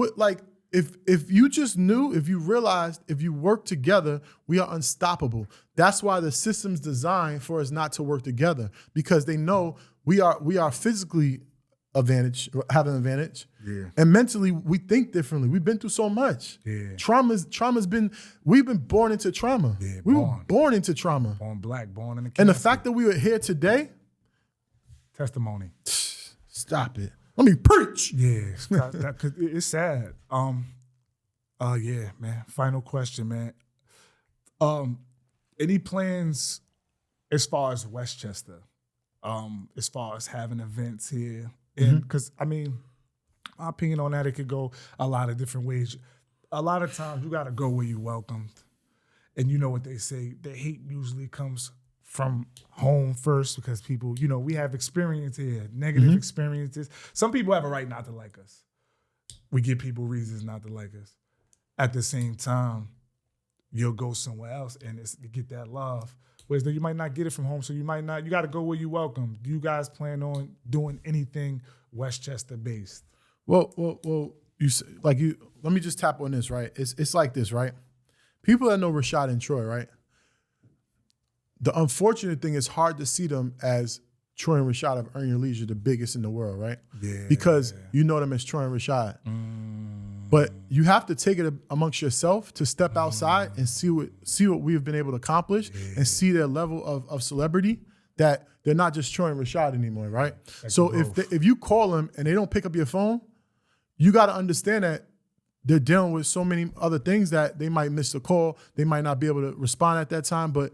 B: If you just knew, if you realized, if you work together, we are unstoppable. That's why the system's designed for us not to work together, because they know we are physically have an advantage.
A: Yeah.
B: And mentally, we think differently. We've been through so much.
A: Yeah.
B: We've been born into trauma.
A: Yeah,
B: we were born into trauma.
A: Born black, born in the
B: And the fact that we were here today,
A: testimony.
B: Stop it. Let me preach.
A: Yeah, cause it's sad. Yeah, man. Final question, man. Any plans as far as Westchester? As far as having events here, and because I mean, my opinion on that, it could go a lot of different ways. A lot of times, you got to go where you're welcomed, and you know what they say. The hate usually comes from home first because people, you know, we have experience here, negative experiences. Some people have a right not to like us. We give people reasons not to like us. At the same time, you'll go somewhere else and you get that love. Whereas you might not get it from home, so you got to go where you're welcome. Do you guys plan on doing anything Westchester based?
B: Well, let me just tap on this, right? It's like this, right? People that know Rashad and Troy, right? The unfortunate thing is hard to see them as Troy and Rashad of Earn Your Leisure, the biggest in the world, right?
A: Yeah.
B: Because you know them as Troy and Rashad. But you have to take it amongst yourself to step outside and see what we've been able to accomplish and see their level of celebrity, that they're not just Troy and Rashad anymore, right? So if you call them and they don't pick up your phone, you got to understand that they're dealing with so many other things that they might miss the call. They might not be able to respond at that time. But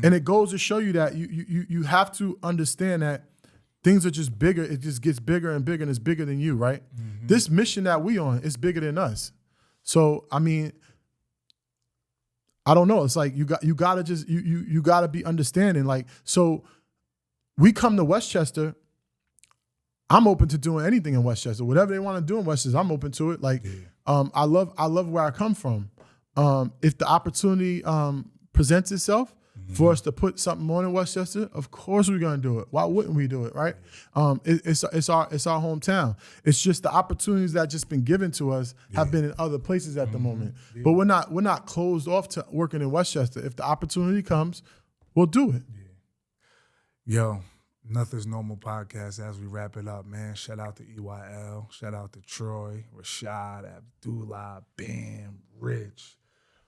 B: and it goes to show you that you have to understand that things are just bigger. It just gets bigger and bigger, and it's bigger than you, right? This mission that we on is bigger than us. So I mean, I don't know. It's like you gotta be understanding. Like, so we come to Westchester. I'm open to doing anything in Westchester. Whatever they want to do in Westchester, I'm open to it. Like, I love where I come from. If the opportunity presents itself for us to put something on in Westchester, of course we're gonna do it. Why wouldn't we do it, right? It's our hometown. It's just the opportunities that just been given to us have been in other places at the moment. But we're not closed off to working in Westchester. If the opportunity comes, we'll do it.
A: Yo, Nothing's Normal podcast as we wrap it up, man. Shout out to EYL. Shout out to Troy, Rashad, Abdullah, Bam, Rich.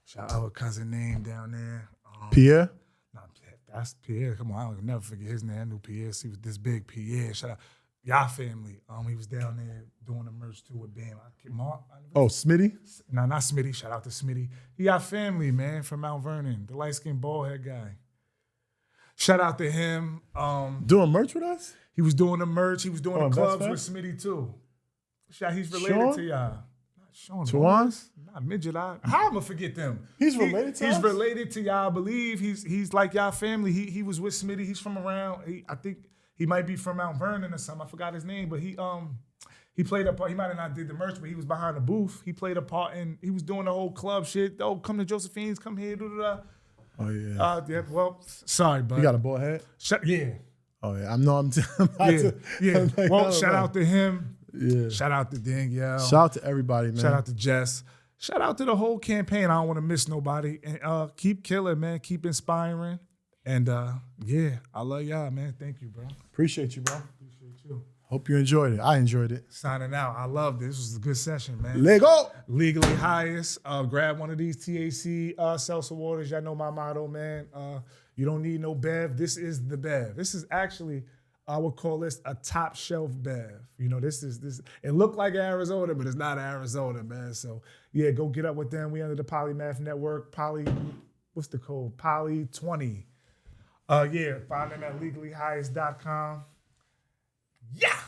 A: Shout out our cousin name down there.
B: Pierre?
A: Nah, that's Pierre. Come on, I'll never forget his name. I knew Pierre. He was this big. Pierre. Shout out. Y'all family. He was down there doing the merch too with Bam.
B: Smitty?
A: No, not Smitty. Shout out to Smitty. He got family, man, from Mount Vernon. The light-skinned bald head guy. Shout out to him.
B: Doing merch with us?
A: He was doing the merch. He was doing the clubs with Smitty too. He's related to y'all. Sean
B: Tawans?
A: Not midget. How am I gonna forget them?
B: He's related to us?
A: He's related to y'all. I believe he's like y'all family. He was with Smitty. He's from around. I think he might be from Mount Vernon or something. I forgot his name, but he played a part. He might have not did the merch, but he was behind the booth. He played a part in. He was doing the whole club shit. Oh, come to Josephine's. Come here.
B: Oh yeah.
A: Yeah. Well, sorry, bud.
B: You got a bald head?
A: Yeah.
B: Oh yeah.
A: Well, shout out to him.
B: Yeah.
A: Shout out to Danielle.
B: Shout out to everybody, man.
A: Shout out to Jess. Shout out to the whole campaign. I don't want to miss nobody. And keep killing, man. Keep inspiring. And yeah, I love y'all, man. Thank you, bro.
B: Appreciate you, bro.
A: Appreciate you.
B: Hope you enjoyed it. I enjoyed it.
A: Signing out. I loved it. This was a good session, man.
B: Lego.
A: Legally highest. Grab one of these THC seltzer waters. Y'all know my motto, man. You don't need no Bev. This is the Bev. This is actually, I would call this a top shelf Bev. You know, this. It looked like Arizona, but it's not Arizona, man. So yeah, go get up with them. We under the Polymath Network. What's the code? Poly20. Yeah, find them at legallyhighest.com. Yeah.